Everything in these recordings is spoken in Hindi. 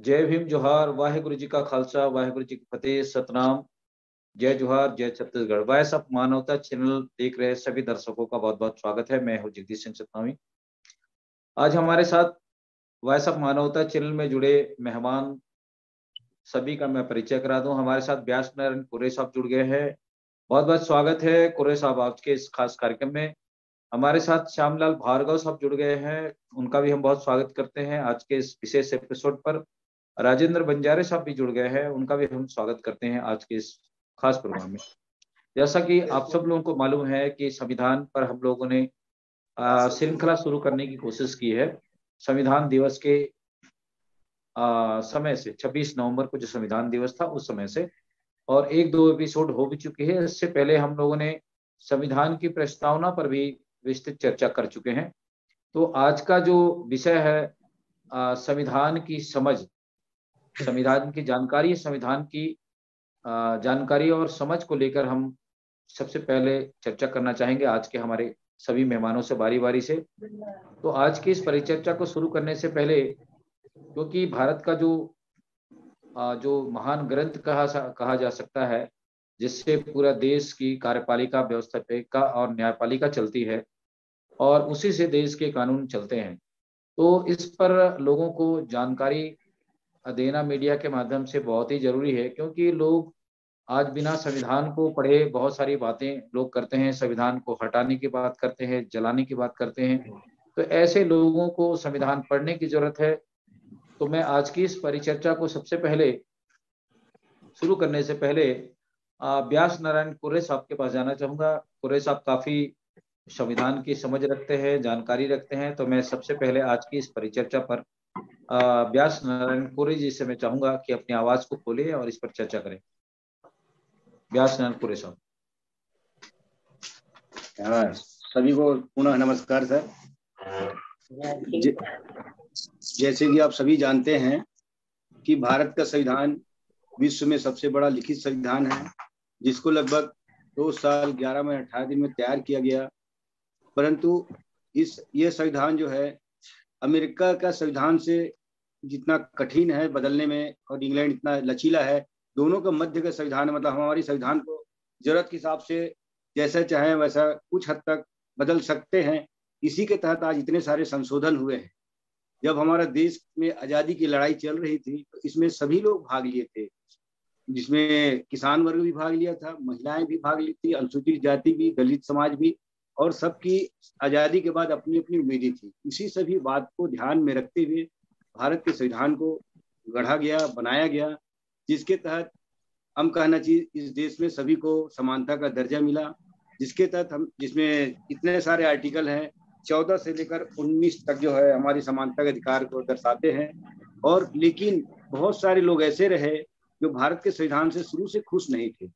जय भीम जोहार, वाहेगुरु जी का खालसा, वाहेगुरु जी की फतेह, सतनाम। जय जोहार, जय छत्तीसगढ़। वॉइस ऑफ मानवता चैनल देख रहे सभी दर्शकों का बहुत बहुत स्वागत है। मैं हूं जगदीश सिंह सतनामी। आज हमारे साथ वॉइस ऑफ मानवता चैनल में जुड़े मेहमान सभी का मैं परिचय करा दूं। हमारे साथ व्यास नारायण कुरे साहब जुड़ गए हैं। बहुत बहुत स्वागत है कुरे साहब आज के इस खास कार्यक्रम में। हमारे साथ श्यामलाल भार्गव साहब जुड़ गए हैं, उनका भी हम बहुत स्वागत करते हैं आज के इस विशेष एपिसोड पर। राजेंद्र बंजारे साहब भी जुड़ गए हैं, उनका भी हम स्वागत करते हैं आज के इस खास प्रोग्राम में। जैसा कि आप सब लोगों को मालूम है कि संविधान पर हम लोगों ने श्रृंखला शुरू करने की कोशिश की है। संविधान दिवस के समय से 26 नवंबर को जो संविधान दिवस था उस समय से, और एक दो एपिसोड हो भी चुके हैं। इससे पहले हम लोगों ने संविधान की प्रस्तावना पर भी विस्तृत चर्चा कर चुके हैं। तो आज का जो विषय है संविधान की समझ, संविधान की जानकारी, संविधान की जानकारी और समझ को लेकर हम सबसे पहले चर्चा करना चाहेंगे आज के हमारे सभी मेहमानों से बारी बारी से। तो आज की इस परिचर्चा को शुरू करने से पहले, क्योंकि भारत का जो महान ग्रंथ कहा जा सकता है, जिससे पूरा देश की कार्यपालिका, व्यवस्थापिका और न्यायपालिका चलती है और उसी से देश के कानून चलते हैं, तो इस पर लोगों को जानकारी देना मीडिया के माध्यम से बहुत ही जरूरी है। क्योंकि लोग आज बिना संविधान को पढ़े बहुत सारी बातें लोग करते हैं, संविधान को हटाने की बात करते हैं, जलाने की बात करते हैं। तो ऐसे लोगों को संविधान पढ़ने की जरूरत है। तो मैं आज की इस परिचर्चा को सबसे पहले शुरू करने से पहले व्यास नारायण कुरे साहब के पास जाना चाहूंगा। कुरे साहब काफी संविधान की समझ रखते हैं, जानकारी रखते हैं। तो मैं सबसे पहले आज की इस परिचर्चा पर व्यास नारायण कुरे जी से मैं चाहूंगा कि अपनी आवाज को खोले और इस पर चर्चा करें। व्यास नारायण कुरे साहब। सभी को पुनः नमस्कार सर। जैसे कि आप सभी जानते हैं कि भारत का संविधान विश्व में सबसे बड़ा लिखित संविधान है, जिसको लगभग 2 साल 11 महीने 18 दिन में तैयार किया गया। परंतु ये संविधान जो है अमेरिका का संविधान से जितना कठिन है बदलने में और इंग्लैंड इतना लचीला है, दोनों का मध्य का संविधान है। मतलब हमारी संविधान को जरूरत के हिसाब से जैसा चाहे वैसा कुछ हद तक बदल सकते हैं। इसी के तहत आज इतने सारे संशोधन हुए हैं। जब हमारा देश में आज़ादी की लड़ाई चल रही थी तो इसमें सभी लोग भाग लिए थे, जिसमें किसान वर्ग भी भाग लिया था, महिलाएं भी भाग ली थी, अनुसूचित जाति भी, दलित समाज भी, और सबकी आज़ादी के बाद अपनी अपनी उम्मीदें थी। इसी सभी बात को ध्यान में रखते हुए भारत के संविधान को गढ़ा गया, बनाया गया, जिसके तहत हम कहना चाहिए इस देश में सभी को समानता का दर्जा मिला। जिसके तहत हम, जिसमें इतने सारे आर्टिकल हैं, 14 से लेकर 19 तक जो है हमारी समानता के अधिकार को दर्शाते हैं। और लेकिन बहुत सारे लोग ऐसे रहे जो भारत के संविधान से शुरू से खुश नहीं थे।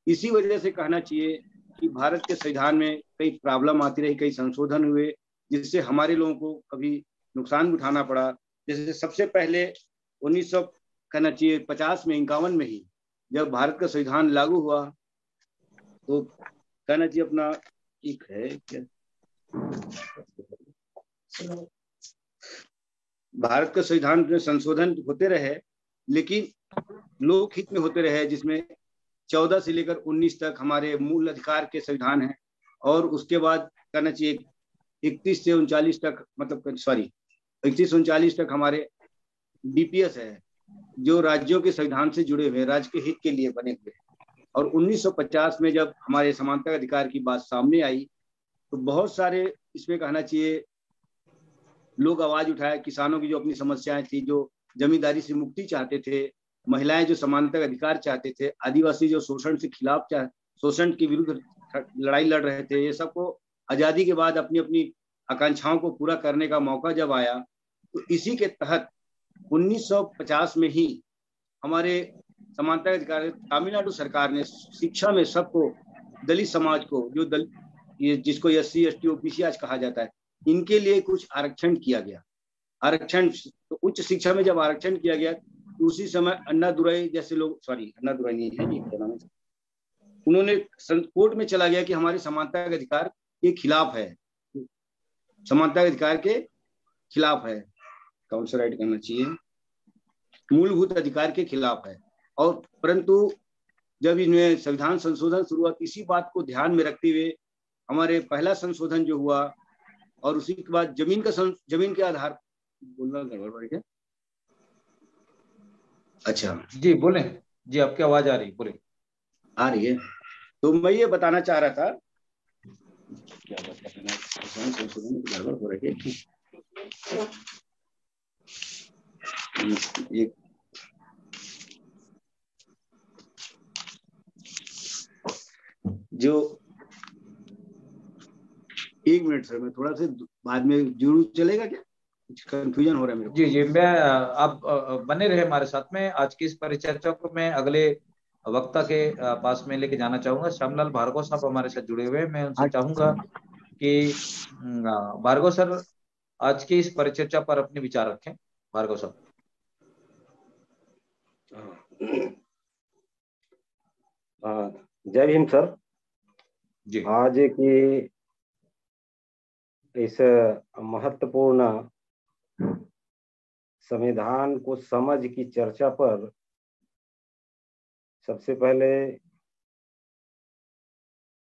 इसी वजह से कहना चाहिए कि भारत के संविधान में कई प्रॉब्लम आती रही, कई संशोधन हुए, जिससे हमारे लोगों को कभी नुकसान भी उठाना पड़ा। जैसे सबसे पहले 1900 कहना चाहिए 50 में, 51 में ही जब भारत का संविधान लागू हुआ, तो कहना चाहिए अपना एक है क्या, भारत का संविधान में संशोधन होते रहे लेकिन लोक हित में होते रहे, जिसमें 14 से लेकर 19 तक हमारे मूल अधिकार के संविधान हैं। और उसके बाद कहना चाहिए 31 से 39 तक, मतलब 31 से 39 तक हमारे डीपीएस है, जो राज्यों के संविधान से जुड़े हुए, राज्य के हित के लिए बने हुए। और 1950 में जब हमारे समानता अधिकार की बात सामने आई तो बहुत सारे इसमें कहना चाहिए लोग आवाज उठाए। किसानों की जो अपनी समस्याएं थी, जो जमींदारी से मुक्ति चाहते थे, महिलाएं जो समानता का अधिकार चाहते थे, आदिवासी जो शोषण से खिलाफ शोषण के विरुद्ध लड़ाई लड़ रहे थे, ये सबको आजादी के बाद अपनी अपनी आकांक्षाओं को पूरा करने का मौका जब आया, तो इसी के तहत 1950 में ही हमारे समानता अधिकार तमिलनाडु सरकार ने शिक्षा में सबको, दलित समाज को, जो ये जिसको SC ST OBC आज कहा जाता है, इनके लिए कुछ आरक्षण किया गया। आरक्षण तो उच्च शिक्षा में जब आरक्षण किया गया तो उसी समय अन्नादुरई जैसे लोग, अन्नादुरई नहीं है, ये नाम है, उन्होंने कोर्ट में चला गया कि हमारे समानता के अधिकार के खिलाफ है, समानता के अधिकार के खिलाफ है। कौन सा राइट करना चाहिए, मूलभूत अधिकार के खिलाफ है। और परंतु जब इनमें संविधान संशोधन शुरू हुआ, इसी बात को ध्यान में रखते हुए हमारे पहला संशोधन जो हुआ, और उसी के बाद जमीन के आधार बोलना गड़बड़ है। अच्छा जी बोले जी, आपकी आवाज आ रही, बोले। आ रही है। तो मैं ये बताना चाह रहा था, क्या संशोधन गड़बड़ हो रही है। एक जो 1 मिनट सर, मैं थोड़ा सा बाद में जरूर, चलेगा क्या? कुछ कंफ्यूजन हो रहा है मेरे को। जी जी, मैं आप बने रहे हमारे साथ में। आज की इस परिचर्चा को मैं अगले वक्ता के पास में लेके जाना चाहूंगा। श्यामलाल भार्गव साहब हमारे साथ जुड़े हुए हैं। मैं उनसे चाहूंगा कि भार्गव सर आज की इस परिचर्चा पर अपने विचार रखें। भार्गव साहब। जय भीम सर। जी आज की इस महत्वपूर्ण संविधान को समझ की चर्चा पर सबसे पहले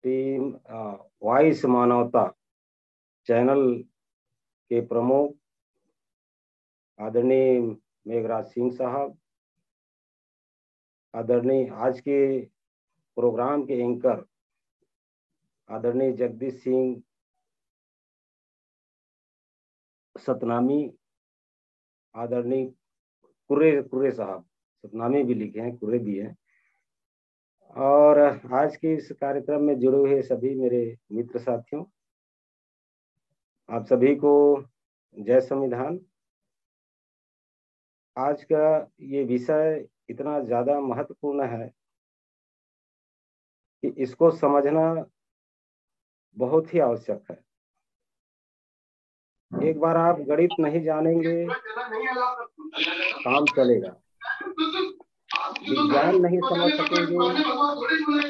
टीम वॉइस मानवता चैनल के प्रमुख आदरणीय मेघराज सिंह साहब, आदरणीय आज के प्रोग्राम के एंकर आदरणीय जगदीश सिंह सतनामी, आदरणीय कुर्रे साहब, सतनामी भी लिखे हैं, कुर्रे भी हैं, और आज के इस कार्यक्रम में जुड़े हुए सभी मेरे मित्र साथियों, आप सभी को जय संविधान। आज का ये विषय इतना ज्यादा महत्वपूर्ण है कि इसको समझना बहुत ही आवश्यक है। एक बार आप गणित नहीं जानेंगे काम चलेगा, विज्ञान नहीं समझ सकेंगे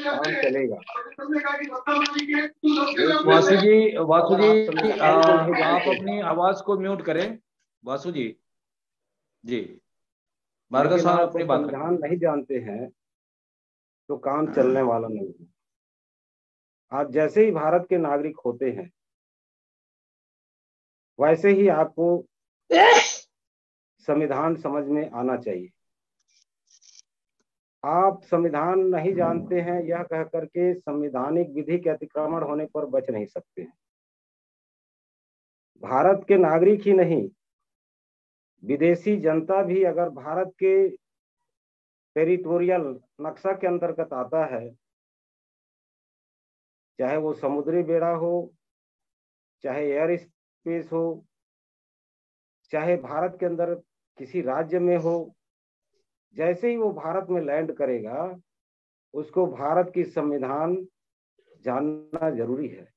काम चलेगा। वासु जी आप अपनी आवाज को म्यूट करें। वासु जी। जी भार्गव लेकिन साहब आप अपनी बात संविधान नहीं जानते हैं तो काम चलने वाला नहीं है। आप जैसे ही भारत के नागरिक होते हैं वैसे ही आपको संविधान समझ में आना चाहिए। आप संविधान नहीं जानते हैं यह कह करके संवैधानिक विधि के अतिक्रमण होने पर बच नहीं सकते हैं। भारत के नागरिक ही नहीं, विदेशी जनता भी अगर भारत के टेरिटोरियल नक्शा के अंतर्गत आता है, चाहे वो समुद्री बेड़ा हो, चाहे एयर स्पेस हो, चाहे भारत के अंदर किसी राज्य में हो, जैसे ही वो भारत में लैंड करेगा उसको भारत की संविधान जानना जरूरी है।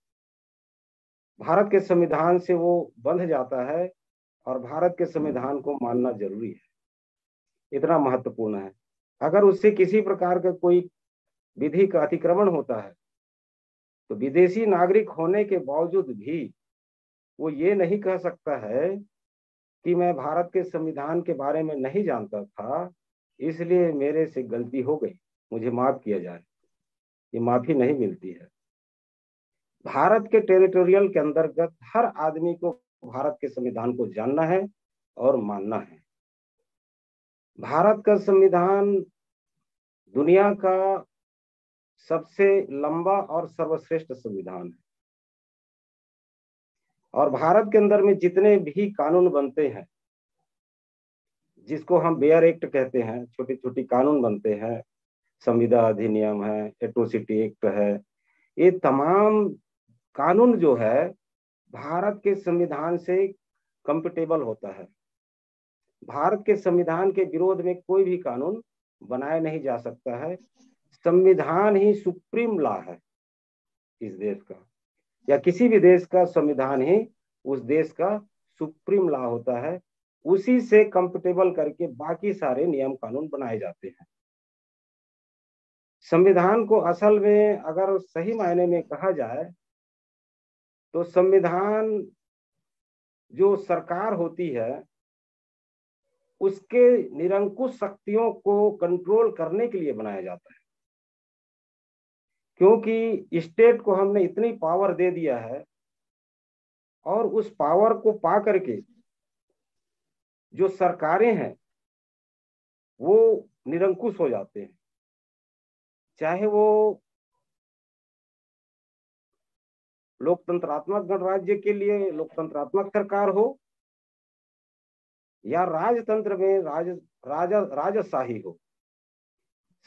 भारत के संविधान से वो बंध जाता है और भारत के संविधान को मानना जरूरी है। इतना महत्वपूर्ण है। अगर उससे किसी प्रकार का कोई विधि का अतिक्रमण होता है तो विदेशी नागरिक होने के बावजूद भी वो ये नहीं कह सकता है कि मैं भारत के संविधान के बारे में नहीं जानता था, इसलिए मेरे से गलती हो गई, मुझे माफ किया जाए। ये माफी नहीं मिलती है। भारत के टेरिटोरियल के अंतर्गत हर आदमी को भारत के संविधान को जानना है और मानना है। भारत का संविधान दुनिया का सबसे लंबा और सर्वश्रेष्ठ संविधान है, और भारत के अंदर में जितने भी कानून बनते हैं, जिसको हम बेयर एक्ट कहते हैं, छोटी छोटी कानून बनते हैं, संविदा अधिनियम है, एट्रोसिटी एक्ट है, ये तमाम कानून जो है भारत के संविधान से कंपेटेबल होता है। भारत के संविधान के विरोध में कोई भी कानून बनाया नहीं जा सकता है। संविधान ही सुप्रीम लॉ है इस देश का, या किसी भी देश का संविधान ही उस देश का सुप्रीम लॉ होता है। उसी से कंपेटेबल करके बाकी सारे नियम कानून बनाए जाते हैं। संविधान को असल में अगर सही मायने में कहा जाए तो संविधान जो सरकार होती है उसके निरंकुश शक्तियों को कंट्रोल करने के लिए बनाया जाता है। क्योंकि स्टेट को हमने इतनी पावर दे दिया है और उस पावर को पा करके जो सरकारें हैं वो निरंकुश हो जाते हैं, चाहे वो लोकतंत्रात्मक गणराज्य के लिए लोकतंत्रात्मक सरकार हो या राजतंत्र में राजशाही हो,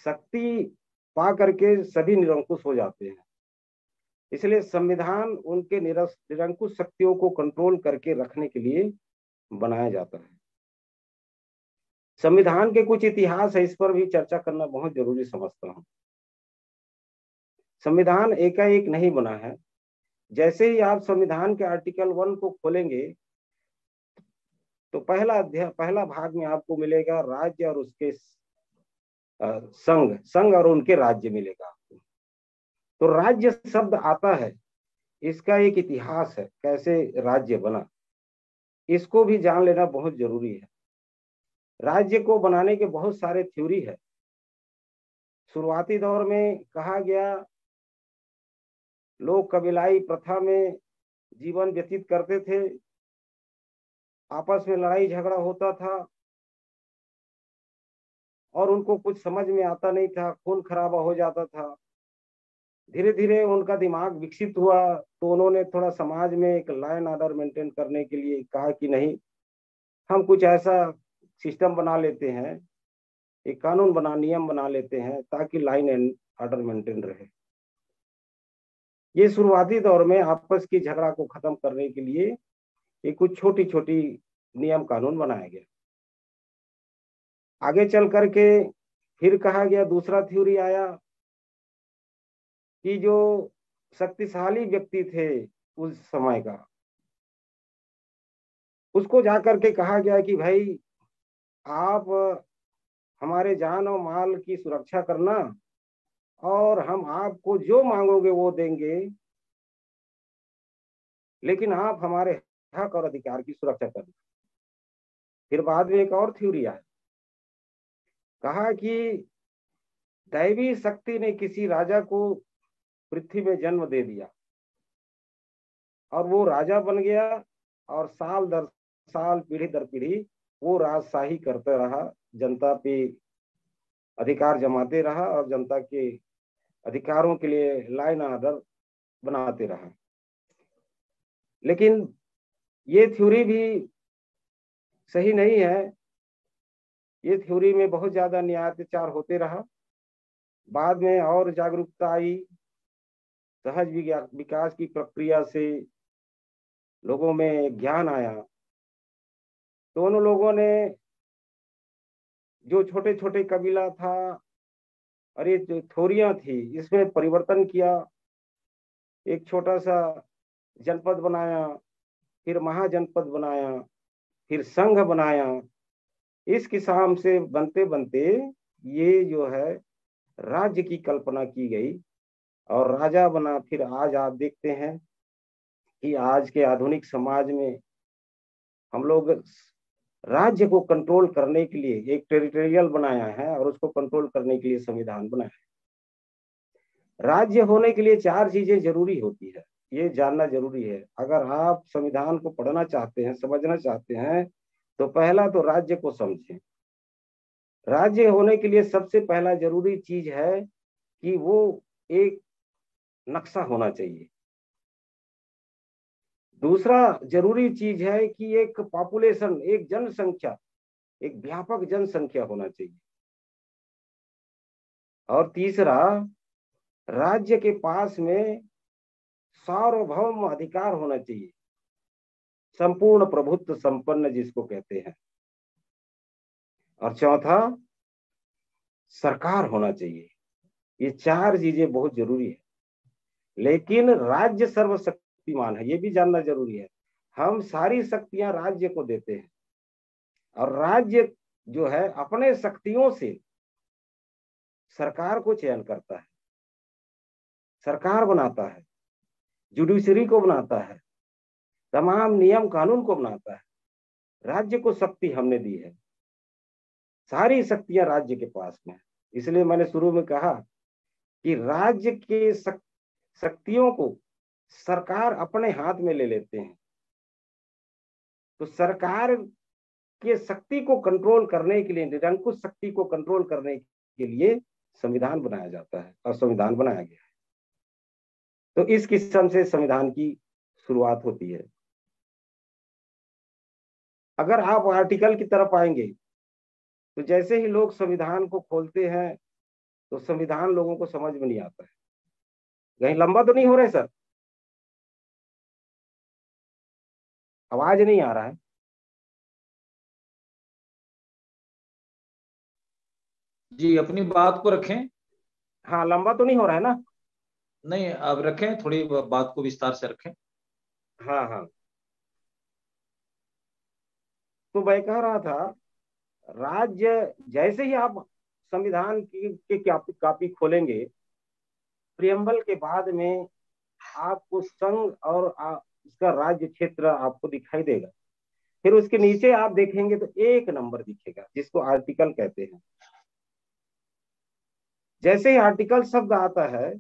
शक्ति पा करके सभी निरंकुश हो जाते हैं। इसलिए संविधान उनके निरंकुश शक्तियों को कंट्रोल करके रखने के लिए बनाया जाता है। संविधान के कुछ इतिहास है, इस पर भी चर्चा करना बहुत जरूरी समझता हूं। संविधान एकाएक नहीं बना है। जैसे ही आप संविधान के आर्टिकल 1 को खोलेंगे तो पहला भाग में आपको मिलेगा राज्य और उसके संघ और उनके राज्य मिलेगा आपको। तो राज्य शब्द आता है, इसका एक इतिहास है, कैसे राज्य बना, इसको भी जान लेना बहुत जरूरी है। राज्य को बनाने के बहुत सारे थ्योरी है। शुरुआती दौर में कहा गया लोग कबीलाई प्रथा में जीवन व्यतीत करते थे, आपस में लड़ाई झगड़ा होता था और उनको कुछ समझ में आता नहीं था, खून खराबा हो जाता था। धीरे धीरे उनका दिमाग विकसित हुआ तो उन्होंने थोड़ा समाज में एक लॉ एंड ऑर्डर मेंटेन करने के लिए कहा कि नहीं, हम कुछ ऐसा सिस्टम बना लेते हैं, एक नियम बना लेते हैं ताकि लाइन एंड ऑर्डर मेंटेन रहे। ये शुरुआती दौर में आपस की झगड़ा को खत्म करने के लिए ये कुछ छोटी छोटी नियम कानून बनाया गया। आगे चल करके फिर कहा गया, दूसरा थ्योरी आया कि जो शक्तिशाली व्यक्ति थे उस समय का, उसको जाकर के कहा गया कि भाई आप हमारे जान और माल की सुरक्षा करना और हम आपको जो मांगोगे वो देंगे, लेकिन आप हमारे हक और अधिकार की सुरक्षा करना। फिर बाद में एक और थ्योरी आया, कहा कि दैवी शक्ति ने किसी राजा को पृथ्वी में जन्म दे दिया और वो राजा बन गया और साल दर साल पीढ़ी दर पीढ़ी वो राजशाही करता रहा, जनता पे अधिकार जमाते रहा और जनता के अधिकारों के लिए लाइन ऑर्डर बनाते रहा। लेकिन ये थ्योरी भी सही नहीं है। ये थ्योरी में बहुत ज्यादा न्यायात्याचार होते रहा। बाद में और जागरूकता आई, सहज विकास की प्रक्रिया से लोगों में ज्ञान आया, तो उन लोगों ने जो छोटे छोटे कबीला था और ये जो थोरियां थी इसमें परिवर्तन किया, एक छोटा सा जनपद बनाया, फिर महाजनपद बनाया, फिर संघ बनाया। इस किस्म से बनते बनते ये जो है राज्य की कल्पना की गई और राजा बना। फिर आज आप देखते हैं कि आज के आधुनिक समाज में हम लोग राज्य को कंट्रोल करने के लिए एक टेरिटोरियल बनाया है और उसको कंट्रोल करने के लिए संविधान बनाया है। राज्य होने के लिए 4 चीजें जरूरी होती है, ये जानना जरूरी है। अगर आप संविधान को पढ़ना चाहते हैं, समझना चाहते हैं, तो पहला तो राज्य को समझें। राज्य होने के लिए सबसे पहला जरूरी चीज है कि वो एक नक्शा होना चाहिए। दूसरा जरूरी चीज है कि एक पॉपुलेशन, एक जनसंख्या, एक व्यापक जनसंख्या होना चाहिए। और तीसरा, राज्य के पास में सार्वभौम अधिकार होना चाहिए, संपूर्ण प्रभुत्व संपन्न जिसको कहते हैं। और चौथा, सरकार होना चाहिए। ये 4 चीजें बहुत जरूरी है। लेकिन राज्य सर्वशक्तिमान है, ये भी जानना जरूरी है। हम सारी शक्तियां राज्य को देते हैं और राज्य जो है अपने शक्तियों से सरकार को चयन करता है, सरकार बनाता है, जुडिशरी को बनाता है, तमाम नियम कानून को बनाता है। राज्य को शक्ति हमने दी है। सारी शक्तियां राज्य के पास में है। इसलिए मैंने शुरू में कहा कि राज्य के शक्तियों को सरकार अपने हाथ में ले लेते हैं। तो सरकार के शक्ति को कंट्रोल करने के लिए, निरंकुश शक्ति को कंट्रोल करने के लिए संविधान बनाया जाता है और संविधान बनाया गया है। तो इस किस्म से संविधान की शुरुआत होती है। अगर आप आर्टिकल की तरफ आएंगे तो जैसे ही लोग संविधान को खोलते हैं तो संविधान लोगों को समझ में नहीं आता है। कहीं लंबा तो नहीं हो रहा है सर? आवाज नहीं आ रहा है? जी, अपनी बात को रखें। हाँ, लंबा तो नहीं हो रहा है ना? नहीं, अब रखें, थोड़ी बात को विस्तार से रखें। हाँ हाँ, तो मैं कह रहा था, राज्य जैसे ही आप संविधान की कॉपी खोलेंगे, प्रियम्बल के बाद में आपको संघ और इसका राज्य क्षेत्र आपको दिखाई देगा। फिर उसके नीचे आप देखेंगे तो एक नंबर दिखेगा जिसको आर्टिकल कहते हैं। जैसे ही आर्टिकल शब्द आता है,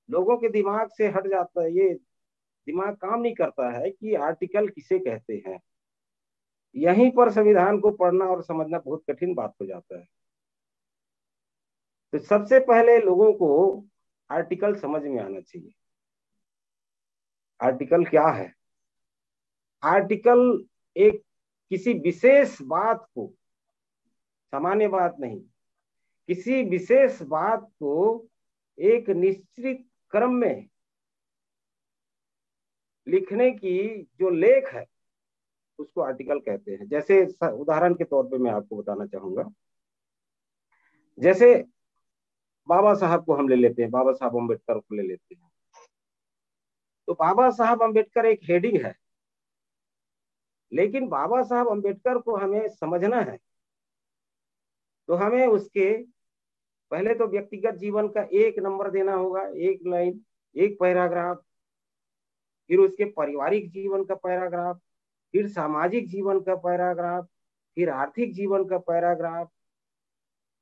लोगों के दिमाग से हट जाता है, ये दिमाग काम नहीं करता है कि आर्टिकल किसे कहते हैं। यहीं पर संविधान को पढ़ना और समझना बहुत कठिन बात हो जाता है। तो सबसे पहले लोगों को आर्टिकल समझ में आना चाहिए। आर्टिकल क्या है? आर्टिकल एक किसी विशेष बात को, सामान्य बात नहीं, किसी विशेष बात को एक निश्चित क्रम में लिखने की जो लेख है उसको आर्टिकल कहते हैं। जैसे उदाहरण के तौर पे मैं आपको बताना चाहूंगा, जैसे बाबा साहब को हम ले लेते हैं, बाबा साहब अम्बेडकर को ले लेते हैं। तो बाबा साहब अम्बेडकर एक हेडिंग है, लेकिन बाबा साहब अम्बेडकर को हमें समझना है तो हमें उसके पहले तो व्यक्तिगत जीवन का एक नंबर देना होगा, एक लाइन, एक पैराग्राफ, फिर उसके पारिवारिक जीवन का पैराग्राफ, फिर सामाजिक जीवन का पैराग्राफ, फिर आर्थिक जीवन का पैराग्राफ,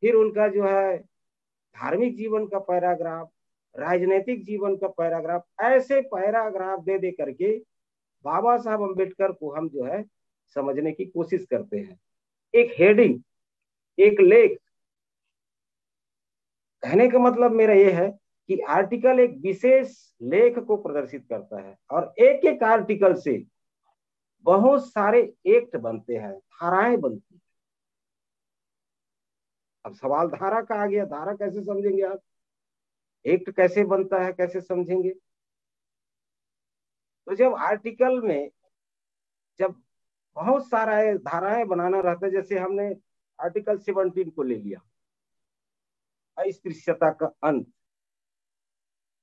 फिर उनका जो है धार्मिक जीवन का पैराग्राफ, राजनीतिक जीवन का पैराग्राफ। ऐसे पैराग्राफ दे दे करके बाबा साहब अम्बेडकर को हम जो है समझने की कोशिश करते हैं। एक हेडिंग, एक लेख, कहने का मतलब मेरा यह है कि आर्टिकल एक विशेष लेख को प्रदर्शित करता है और एक एक आर्टिकल से बहुत सारे एक्ट बनते हैं, धाराएं बनती हैं। अब सवाल धारा का आ गया, धारा कैसे समझेंगे आप? एक्ट कैसे बनता है, कैसे समझेंगे? तो जब आर्टिकल में जब बहुत सारा धाराएं बनाना रहता है, जैसे हमने आर्टिकल 17 को ले लिया, अस्पृश्यता का अंत,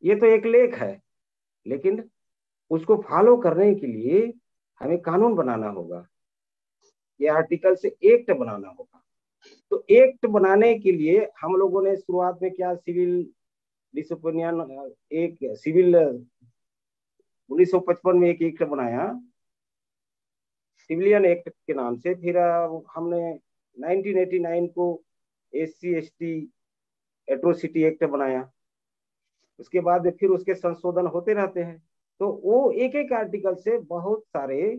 ये तो एक लेख है, लेकिन उसको फॉलो करने के लिए हमें कानून बनाना होगा, ये आर्टिकल से एक्ट बनाना होगा। तो एक्ट बनाने के लिए हम लोगों ने शुरुआत में क्या, सिविल डिसोपिनियन, एक सिविल 1955 में एक एक्ट बनाया सिविलियन एक्ट के नाम से। फिर हमने 1989 को SC/ST एट्रोसिटी एक्ट बनाया। उसके बाद फिर उसके संशोधन होते रहते हैं। तो वो एक एक आर्टिकल से बहुत सारे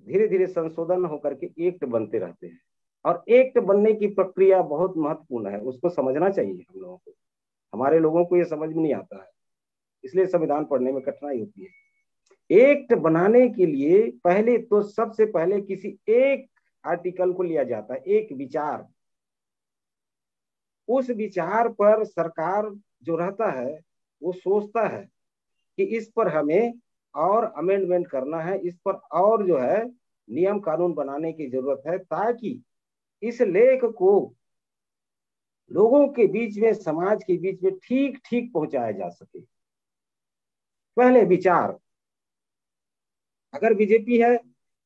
धीरे धीरे संशोधन होकर के एक्ट बनते रहते हैं। और एक्ट बनने की प्रक्रिया बहुत महत्वपूर्ण है, उसको समझना चाहिए हम लोगों को। हमारे लोगों को ये समझ में नहीं आता है, इसलिए संविधान पढ़ने में कठिनाई होती है। एक्ट बनाने के लिए पहले तो सबसे पहले किसी एक आर्टिकल को लिया जाता है, एक विचार। उस विचार पर सरकार जो रहता है वो सोचता है कि इस पर हमें और अमेंडमेंट करना है, इस पर और जो है नियम कानून बनाने की जरूरत है, ताकि इस लेख को लोगों के बीच में, समाज के बीच में ठीक ठीक पहुंचाया जा सके। पहले विचार, अगर बीजेपी है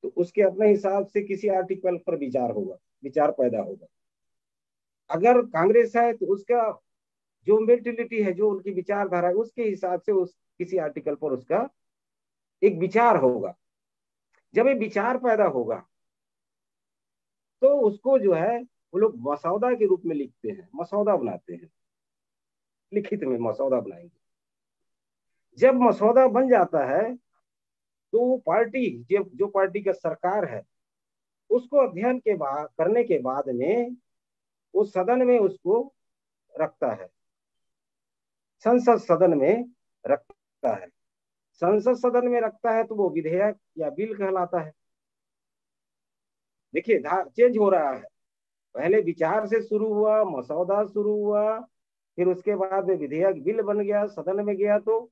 तो उसके अपने हिसाब से किसी आर्टिकल पर विचार होगा, विचार पैदा होगा। अगर कांग्रेस है तो उसका जो मेंटेलिटी है, जो उनकी विचारधारा है, उसके हिसाब से उस किसी आर्टिकल पर उसका एक विचार होगा। जब ये विचार पैदा होगा तो उसको जो है वो लोग मसौदा के रूप में लिखते हैं, मसौदा बनाते हैं, लिखित में मसौदा बनाएंगे। जब मसौदा बन जाता है तो वो पार्टी, जो पार्टी का सरकार है, उसको अध्ययन के बाद, करने के बाद में वो सदन में उसको रखता है, संसद सदन में रखता है। संसद सदन में रखता है तो वो विधेयक या बिल कहलाता है। देखिए चेंज हो रहा है, पहले विचार से शुरू हुआ, मसौदा शुरू हुआ, फिर उसके बाद में विधेयक बिल बन गया, सदन में गया। तो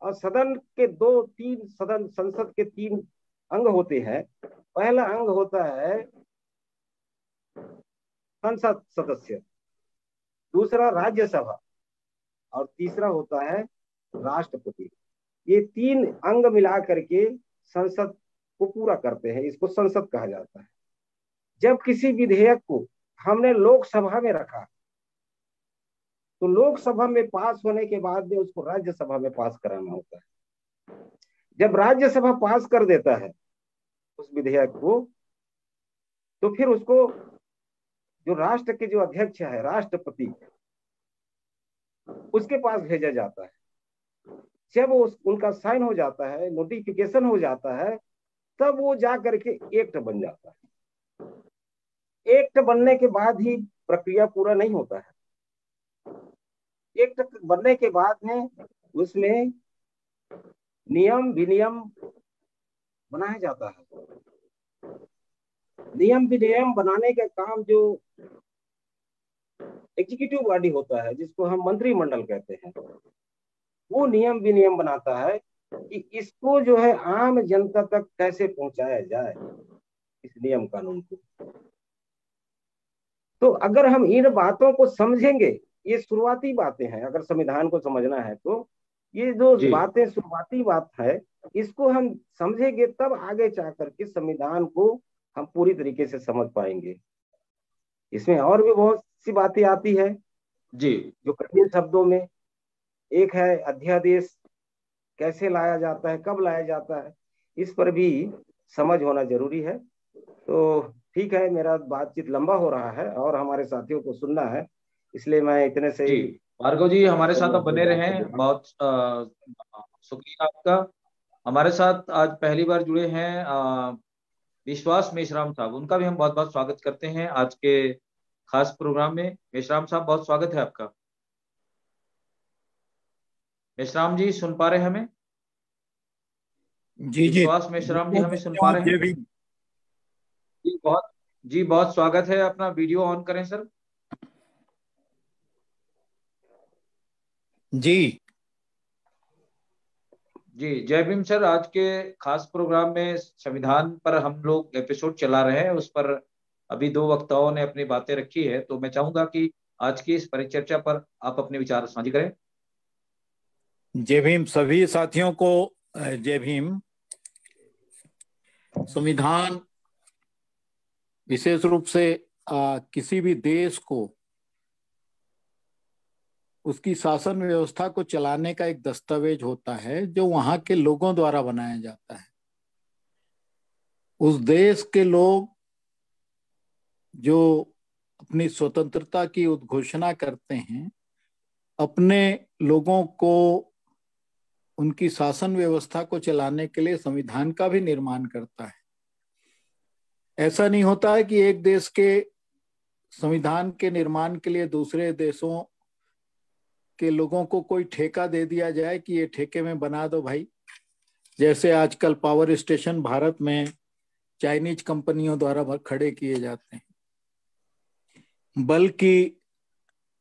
और सदन के दो तीन, सदन संसद के तीन अंग होते हैं। पहला अंग होता है संसद सदस्य, दूसरा राज्यसभा, और तीसरा होता है राष्ट्रपति। ये तीन अंग मिला करके संसद को पूरा करते हैं, इसको संसद कहा जाता है। जब किसी विधेयक को हमने लोकसभा में रखा तो लोकसभा में पास होने के बाद में उसको राज्यसभा में पास कराना होता है। जब राज्यसभा पास कर देता है उस विधेयक को, तो फिर उसको जो राष्ट्र के जो अध्यक्ष है, राष्ट्रपति, उसके पास भेजा जाता है। जब वो उनका साइन हो जाता है, नोटिफिकेशन हो जाता है, तब वो जा करके एक्ट बन जाता है। एक्ट बनने के बाद ही प्रक्रिया पूरा नहीं होता है। एक्ट बनने के बाद में उसमें नियम विनियम बनाया जाता है। नियम विनियम बनाने का काम जो एग्जीक्यूटिव बॉडी होता है, जिसको हम मंत्रिमंडल कहते हैं, वो नियम विनियम बनाता है कि इसको जो है आम जनता तक कैसे पहुंचाया जाए, इस नियम कानून को। तो अगर हम इन बातों को समझेंगे, ये शुरुआती बातें हैं, अगर संविधान को समझना है तो ये जो बातें शुरुआती बात है, इसको हम समझेंगे तब आगे जा करके संविधान को हम पूरी तरीके से समझ पाएंगे। इसमें और भी बहुत सी बातें आती है जी, जो कठिन शब्दों में। एक है अध्यादेश, कैसे लाया जाता है, कब लाया जाता है, इस पर भी समझ होना जरूरी है। तो ठीक है, मेरा बातचीत लंबा हो रहा है और हमारे साथियों को सुनना है, इसलिए मैं इतने से जी भार्गव जी हमारे साथ अब बने रहें। बहुत शुक्रिया आपका। हमारे साथ आज पहली बार जुड़े हैं विश्वास मेश्राम साहब, उनका भी हम बहुत बहुत स्वागत करते हैं आज के खास प्रोग्राम में। मेश्राम साहब, बहुत स्वागत है आपका। मेश्राम जी सुन पा रहे हैं हमें? जी विश्वास मेश्राम जी हमें सुन पा रहे हैं? जी बहुत स्वागत है। अपना वीडियो ऑन करें सर। जी जी जय भीम सर। आज के खास प्रोग्राम में संविधान पर हम लोग एपिसोड चला रहे हैं, उस पर अभी दो वक्ताओं ने अपनी बातें रखी है, तो मैं चाहूंगा कि आज की इस परिचर्चा पर आप अपने विचार साझा करें। जय भीम सभी साथियों को। जय भीम। संविधान विशेष रूप से किसी भी देश को उसकी शासन व्यवस्था को चलाने का एक दस्तावेज होता है जो वहां के लोगों द्वारा बनाया जाता है। उस देश के लोग जो अपनी स्वतंत्रता की उद्घोषणा करते हैं, अपने लोगों को उनकी शासन व्यवस्था को चलाने के लिए संविधान का भी निर्माण करता है। ऐसा नहीं होता है कि एक देश के संविधान के निर्माण के लिए दूसरे देशों के लोगों को कोई ठेका दे दिया जाए कि ये ठेके में बना दो भाई, जैसे आजकल पावर स्टेशन भारत में चाइनीज कंपनियों द्वारा खड़े किए जाते हैं। बल्कि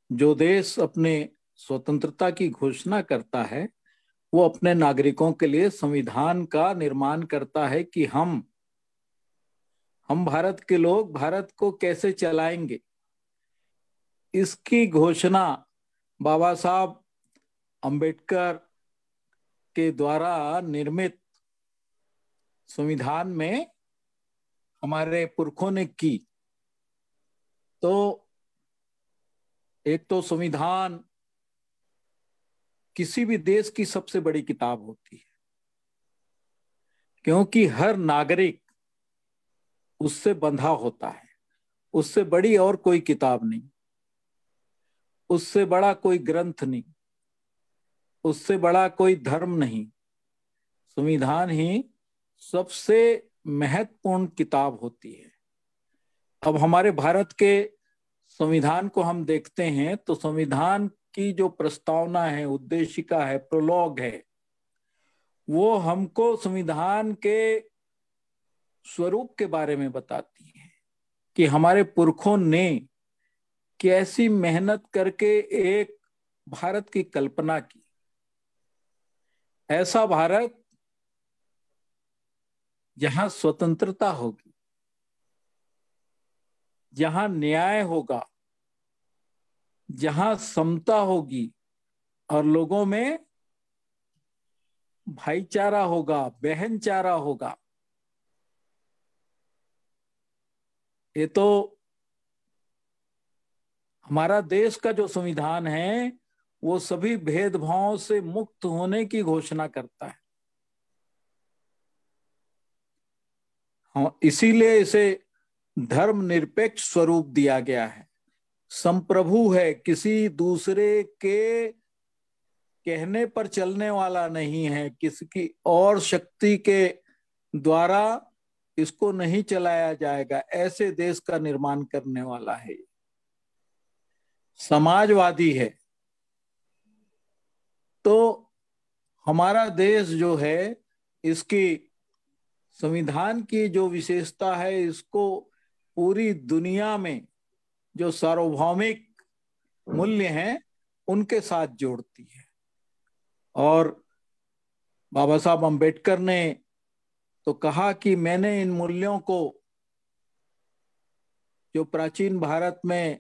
जो देश अपने स्वतंत्रता की घोषणा करता है, वो अपने नागरिकों के लिए संविधान का निर्माण करता है कि हम भारत के लोग भारत को कैसे चलाएंगे। इसकी घोषणा बाबा साहब अंबेडकर के द्वारा निर्मित संविधान में हमारे पुरखों ने की। तो एक तो संविधान किसी भी देश की सबसे बड़ी किताब होती है, क्योंकि हर नागरिक उससे बंधा होता है। उससे बड़ी और कोई किताब नहीं, उससे बड़ा कोई ग्रंथ नहीं, उससे बड़ा कोई धर्म नहीं। संविधान ही सबसे महत्वपूर्ण किताब होती है। अब हमारे भारत के संविधान को हम देखते हैं तो संविधान की जो प्रस्तावना है, उद्देशिका है, प्रोलॉग है, वो हमको संविधान के स्वरूप के बारे में बताती है कि हमारे पुरखों ने कैसी मेहनत करके एक भारत की कल्पना की। ऐसा भारत जहां स्वतंत्रता होगी, जहां न्याय होगा, जहां समता होगी और लोगों में भाईचारा होगा, बहनचारा होगा। ये तो हमारा देश का जो संविधान है वो सभी भेदभावों से मुक्त होने की घोषणा करता है। हाँ, इसीलिए इसे धर्मनिरपेक्ष स्वरूप दिया गया है। संप्रभु है, किसी दूसरे के कहने पर चलने वाला नहीं है, किसी और शक्ति के द्वारा इसको नहीं चलाया जाएगा। ऐसे देश का निर्माण करने वाला है, समाजवादी है। तो हमारा देश जो है, इसकी संविधान की जो विशेषता है, इसको पूरी दुनिया में जो सार्वभौमिक मूल्य हैं उनके साथ जोड़ती है। और बाबा साहब अम्बेडकर ने तो कहा कि मैंने इन मूल्यों को, जो प्राचीन भारत में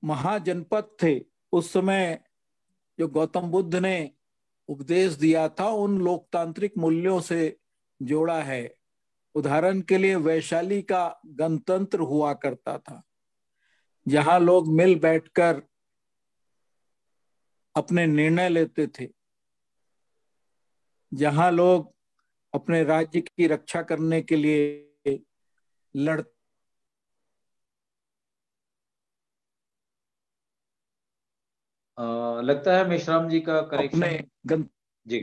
महाजनपद थे उस समय, जो गौतम बुद्ध ने उपदेश दिया था, उन लोकतांत्रिक मूल्यों से जोड़ा है। उदाहरण के लिए वैशाली का गणतंत्र हुआ करता था, जहां लोग मिल बैठकर अपने निर्णय लेते थे, जहां लोग अपने राज्य की रक्षा करने के लिए लड़ लगता है मेश्राम जी का कनेक्शन अपने जी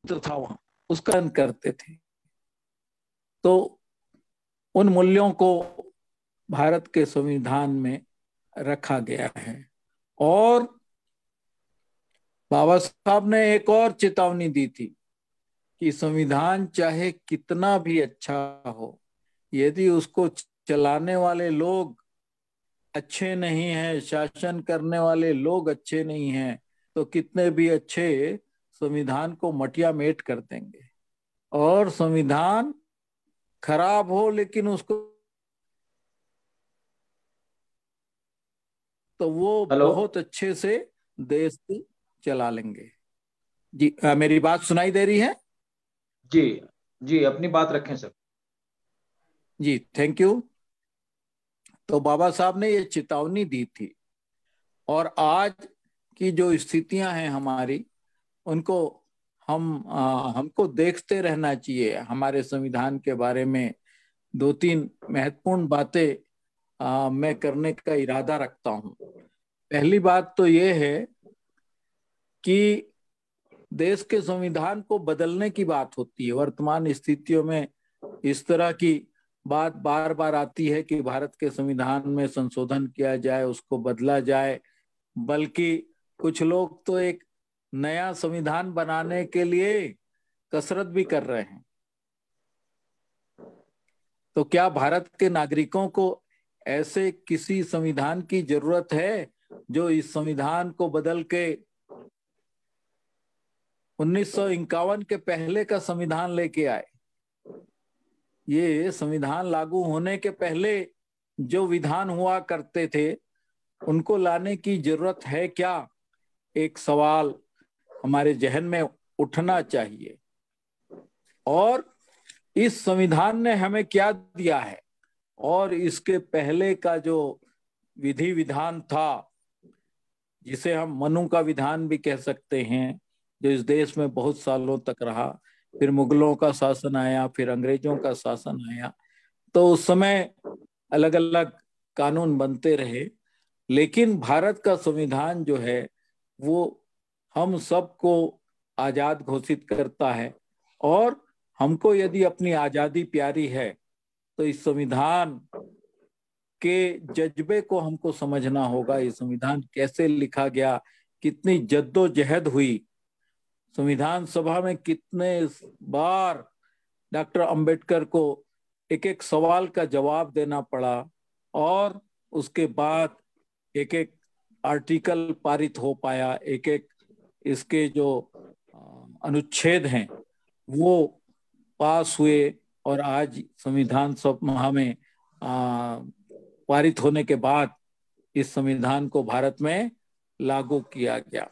था वहां उसका करते थे। तो उन मूल्यों को भारत के संविधान में रखा गया है। और बाबा साहब ने एक और चेतावनी दी थी कि संविधान चाहे कितना भी अच्छा हो, यदि उसको चलाने वाले लोग अच्छे नहीं हैं, शासन करने वाले लोग अच्छे नहीं हैं, तो कितने भी अच्छे संविधान को मटिया मेट कर देंगे। और संविधान खराब हो लेकिन उसको तो वो हेलो बहुत अच्छे से देश को चला लेंगे। जी, मेरी बात सुनाई दे रही है? जी जी, अपनी बात रखें सर। Ji, thank you. तो बाबा साहब ने ये चेतावनी दी थी। और आज की जो स्थितियां हैं हमारी, उनको हमको देखते रहना चाहिए। हमारे संविधान के बारे में दो तीन महत्वपूर्ण बातें मैं करने का इरादा रखता हूं। पहली बात तो ये है कि देश के संविधान को बदलने की बात होती है। वर्तमान स्थितियों में इस तरह की बात बार बार आती है कि भारत के संविधान में संशोधन किया जाए, उसको बदला जाए। बल्कि कुछ लोग तो एक नया संविधान बनाने के लिए कसरत भी कर रहे हैं। तो क्या भारत के नागरिकों को ऐसे किसी संविधान की जरूरत है जो इस संविधान को बदल के 1951 के पहले का संविधान लेके आए? ये संविधान लागू होने के पहले जो विधान हुआ करते थे उनको लाने की जरूरत है क्या? एक सवाल हमारे जहन में उठना चाहिए। और इस संविधान ने हमें क्या दिया है, और इसके पहले का जो विधि विधान था, जिसे हम मनु का विधान भी कह सकते हैं, जो इस देश में बहुत सालों तक रहा। फिर मुगलों का शासन आया, फिर अंग्रेजों का शासन आया, तो उस समय अलग अलग कानून बनते रहे। लेकिन भारत का संविधान जो है वो हम सबको आजाद घोषित करता है। और हमको यदि अपनी आजादी प्यारी है तो इस संविधान के जज्बे को हमको समझना होगा। ये संविधान कैसे लिखा गया, कितनी जद्दोजहद हुई, संविधान सभा में कितने बार डॉक्टर अंबेडकर को एक एक सवाल का जवाब देना पड़ा, और उसके बाद एक एक आर्टिकल पारित हो पाया, एक एक इसके जो अनुच्छेद हैं वो पास हुए, और आज संविधान सभा में पारित होने के बाद इस संविधान को भारत में लागू किया गया।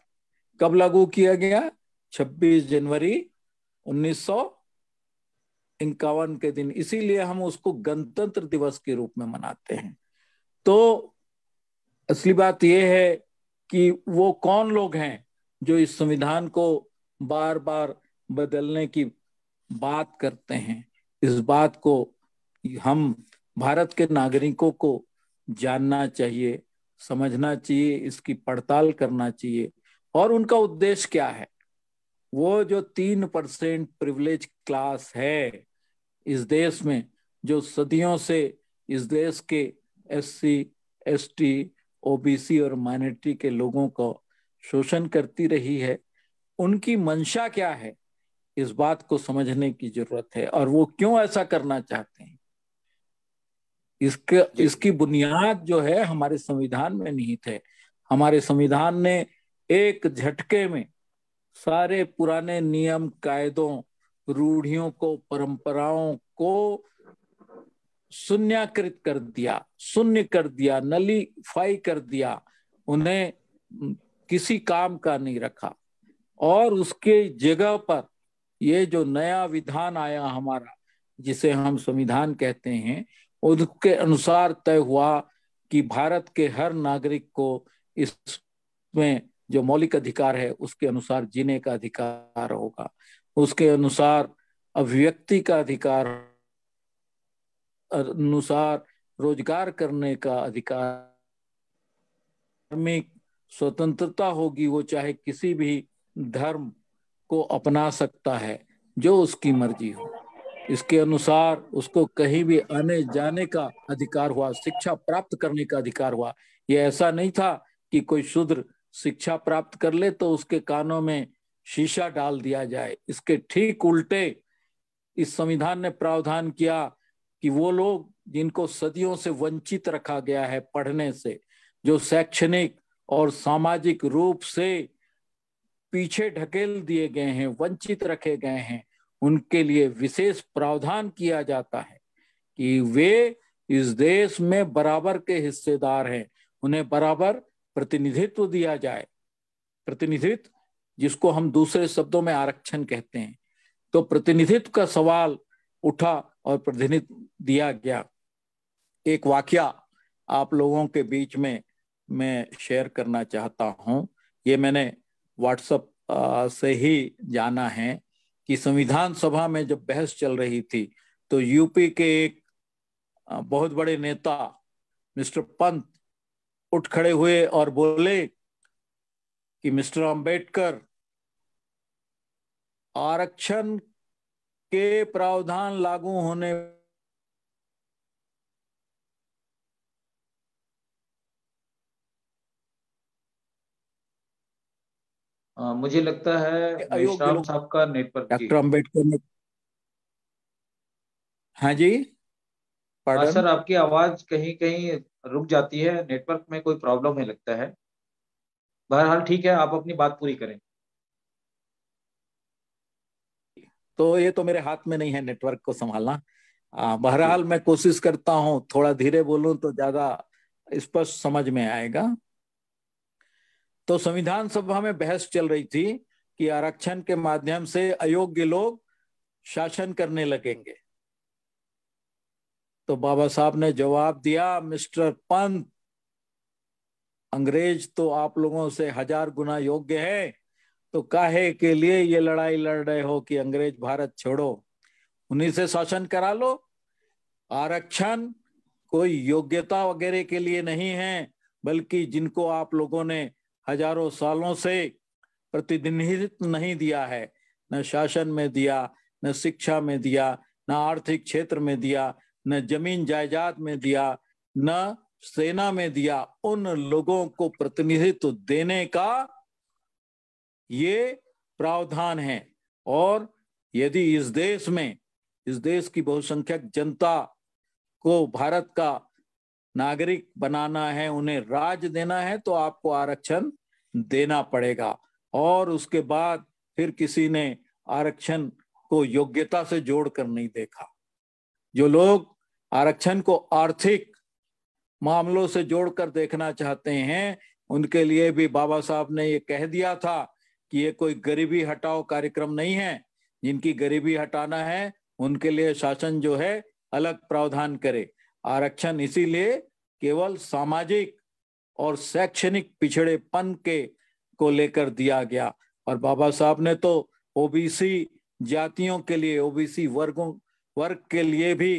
कब लागू किया गया? 26 जनवरी 1951 के दिन। इसीलिए हम उसको गणतंत्र दिवस के रूप में मनाते हैं। तो असली बात यह है कि वो कौन लोग हैं जो इस संविधान को बार बार बदलने की बात करते हैं। इस बात को हम भारत के नागरिकों को जानना चाहिए, समझना चाहिए, इसकी पड़ताल करना चाहिए। और उनका उद्देश्य क्या है? वो जो 3% प्रिविलेज क्लास है इस देश में, जो सदियों से इस देश के SC, ST, OBC और माइनॉरिटी के लोगों को शोषण करती रही है, उनकी मंशा क्या है, इस बात को समझने की जरूरत है। और वो क्यों ऐसा करना चाहते हैं, इसकी बुनियाद जो है हमारे संविधान में निहित है। हमारे संविधान ने एक झटके में सारे पुराने नियम, कायदों, रूढ़ियों को, परंपराओं को शून्यकृत कर दिया, शून्य कर दिया, नलीफाई कर दिया, उन्हें किसी काम का नहीं रखा। और उसके जगह पर ये जो नया विधान आया हमारा, जिसे हम संविधान कहते हैं, उसके अनुसार तय हुआ कि भारत के हर नागरिक को इसमें जो मौलिक अधिकार है उसके अनुसार जीने का अधिकार होगा, उसके अनुसार अभिव्यक्ति का अधिकार, अनुसार रोजगार करने का अधिकार, धार्मिक स्वतंत्रता होगी, वो चाहे किसी भी धर्म को अपना सकता है जो उसकी मर्जी हो। इसके अनुसार उसको कहीं भी आने जाने का अधिकार हुआ, शिक्षा प्राप्त करने का अधिकार हुआ। ये ऐसा नहीं था कि कोई शूद्र शिक्षा प्राप्त कर ले तो उसके कानों में शीशा डाल दिया जाए। इसके ठीक उल्टे इस संविधान ने प्रावधान किया कि वो लोग जिनको सदियों से वंचित रखा गया है पढ़ने से, जो शैक्षणिक और सामाजिक रूप से पीछे ढकेल दिए गए हैं, वंचित रखे गए हैं, उनके लिए विशेष प्रावधान किया जाता है कि वे इस देश में बराबर के हिस्सेदार हैं, उन्हें बराबर प्रतिनिधित्व दिया जाए। प्रतिनिधित्व, जिसको हम दूसरे शब्दों में आरक्षण कहते हैं। तो प्रतिनिधित्व का सवाल उठा और प्रतिनिधित्व दिया गया। एक वाकया आप लोगों के बीच में मैं शेयर करना चाहता हूं। ये मैंने व्हाट्सएप से ही जाना है कि संविधान सभा में जब बहस चल रही थी तो यूपी के एक बहुत बड़े नेता मिस्टर पंत उठ खड़े हुए और बोले कि मिस्टर अंबेडकर, आरक्षण के प्रावधान लागू होने मुझे लगता है अयोग्य मेश्राम लोग, साहब का नेटवर्क जी। डॉक्टर अंबेडकर ने, हाँ जी, हाँ पार्डन। सर, आपकी आवाज कहीं कहीं रुक जाती है, नेटवर्क में कोई प्रॉब्लम है लगता है। बहरहाल ठीक है, आप अपनी बात पूरी करें। तो ये तो मेरे हाथ में नहीं है नेटवर्क को संभालना। बहरहाल जी मैं कोशिश करता हूं थोड़ा धीरे बोलूं तो ज्यादा स्पष्ट समझ में आएगा। तो संविधान सभा में बहस चल रही थी कि आरक्षण के माध्यम से अयोग्य लोग शासन करने लगेंगे। तो बाबा साहब ने जवाब दिया, मिस्टर पंत, अंग्रेज तो आप लोगों से 1000 गुना योग्य है, तो काहे के लिए ये लड़ाई लड़ रहे हो कि अंग्रेज भारत छोड़ो, उन्हीं से शासन करा लो। आरक्षण कोई योग्यता वगैरह के लिए नहीं है, बल्कि जिनको आप लोगों ने हजारों सालों से प्रतिनिधित्व नहीं दिया है, न शासन में दिया, न शिक्षा में दिया, न आर्थिक क्षेत्र में दिया, न जमीन जायदाद में दिया, न सेना में दिया, उन लोगों को प्रतिनिधित्व देने का ये प्रावधान है। और यदि इस देश में, इस देश की बहुसंख्यक जनता को भारत का नागरिक बनाना है, उन्हें राज देना है, तो आपको आरक्षण देना पड़ेगा। और उसके बाद फिर किसी ने आरक्षण को योग्यता से जोड़कर नहीं देखा। जो लोग आरक्षण को आर्थिक मामलों से जोड़कर देखना चाहते हैं, उनके लिए भी बाबा साहब ने ये कह दिया था कि ये कोई गरीबी हटाओ कार्यक्रम नहीं है। जिनकी गरीबी हटाना है उनके लिए शासन जो है अलग प्रावधान करे। आरक्षण इसीलिए केवल सामाजिक और शैक्षणिक पिछड़ेपन के को लेकर दिया गया। और बाबा साहब ने तो ओबीसी जातियों के लिए, ओबीसी वर्ग के लिए भी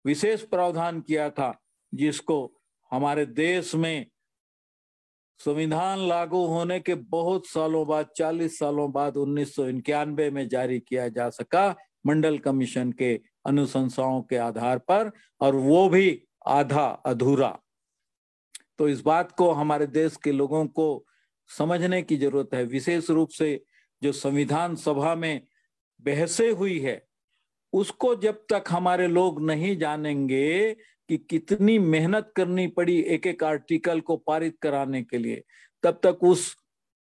विशेष प्रावधान किया था, जिसको हमारे देश में संविधान लागू होने के बहुत सालों बाद, 40 सालों बाद 1991 में जारी किया जा सका मंडल कमीशन के अनुशंसाओं के आधार पर, और वो भी आधा अधूरा। तो इस बात को हमारे देश के लोगों को समझने की जरूरत है। विशेष रूप से जो संविधान सभा में बहसें हुई है, उसको जब तक हमारे लोग नहीं जानेंगे कि कितनी मेहनत करनी पड़ी एक एक आर्टिकल को पारित कराने के लिए, तब तक उस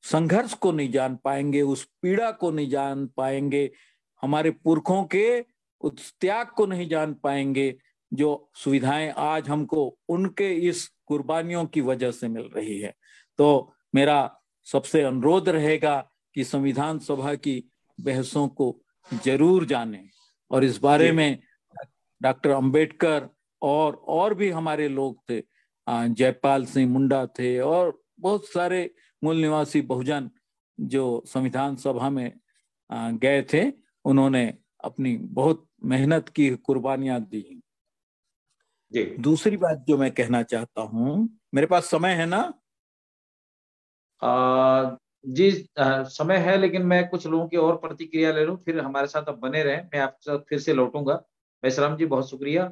संघर्ष को नहीं जान पाएंगे, उस पीड़ा को नहीं जान पाएंगे, हमारे पुरखों के उस त्याग को नहीं जान पाएंगे, जो सुविधाएं आज हमको उनके इस कुर्बानियों की वजह से मिल रही है। तो मेरा सबसे अनुरोध रहेगा कि संविधान सभा की बहसों को जरूर जानें, और इस बारे में डॉक्टर अंबेडकर और भी हमारे लोग थे, जयपाल सिंह मुंडा थे, और बहुत सारे मूल निवासी बहुजन जो संविधान सभा में गए थे, उन्होंने अपनी बहुत मेहनत की, कुर्बानियां दी। जी। दूसरी बात जो मैं कहना चाहता हूं, मेरे पास समय है ना? जी समय है, लेकिन मैं कुछ लोगों की और प्रतिक्रिया ले लूं, फिर हमारे साथ अब बने रहें। मैं आपके साथ फिर से लौटूंगा। मेसराम जी बहुत शुक्रिया।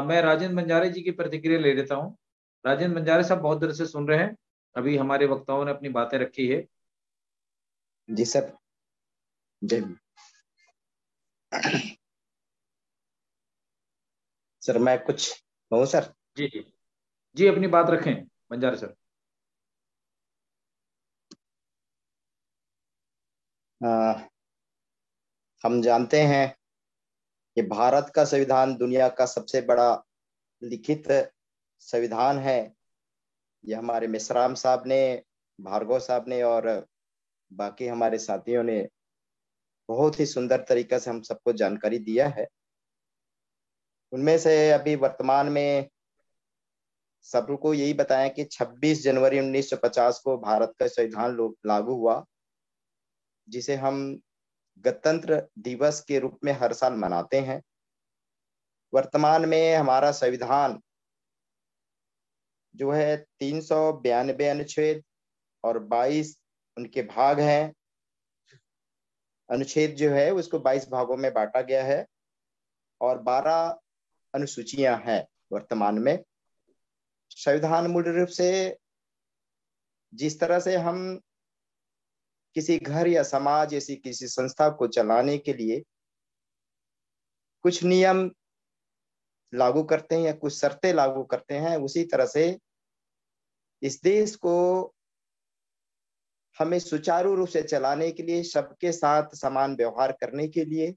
मैं राजेंद्र बंजारे जी की प्रतिक्रिया ले लेता हूं। राजेंद्र बंजारे साहब बहुत देर से सुन रहे हैं, अभी हमारे वक्ताओं ने अपनी बातें रखी है। जी सर, जय सर, मैं कुछ कहूँ सर? जी जी जी, अपनी बात रखें बंजारे सर। हम जानते हैं कि भारत का संविधान दुनिया का सबसे बड़ा लिखित संविधान है। ये हमारे मेसराम साहब ने, भार्गव साहब ने और बाकी हमारे साथियों ने बहुत ही सुंदर तरीके से हम सबको जानकारी दिया है। उनमें से अभी वर्तमान में सबको यही बताया कि 26 जनवरी 1950 को भारत का संविधान लागू हुआ, जिसे हम गणतंत्र दिवस के रूप में हर साल मनाते हैं। वर्तमान में हमारा संविधान जो है 392 अनुच्छेद और 22 उनके भाग हैं। अनुच्छेद जो है उसको 22 भागों में बांटा गया है और 12 अनुसूचियां हैं। वर्तमान में संविधान मूल रूप से जिस तरह से हम किसी घर या समाज ऐसी किसी संस्था को चलाने के लिए कुछ नियम लागू करते हैं या कुछ शर्तें लागू करते हैं, उसी तरह से इस देश को हमें सुचारू रूप से चलाने के लिए, सबके साथ समान व्यवहार करने के लिए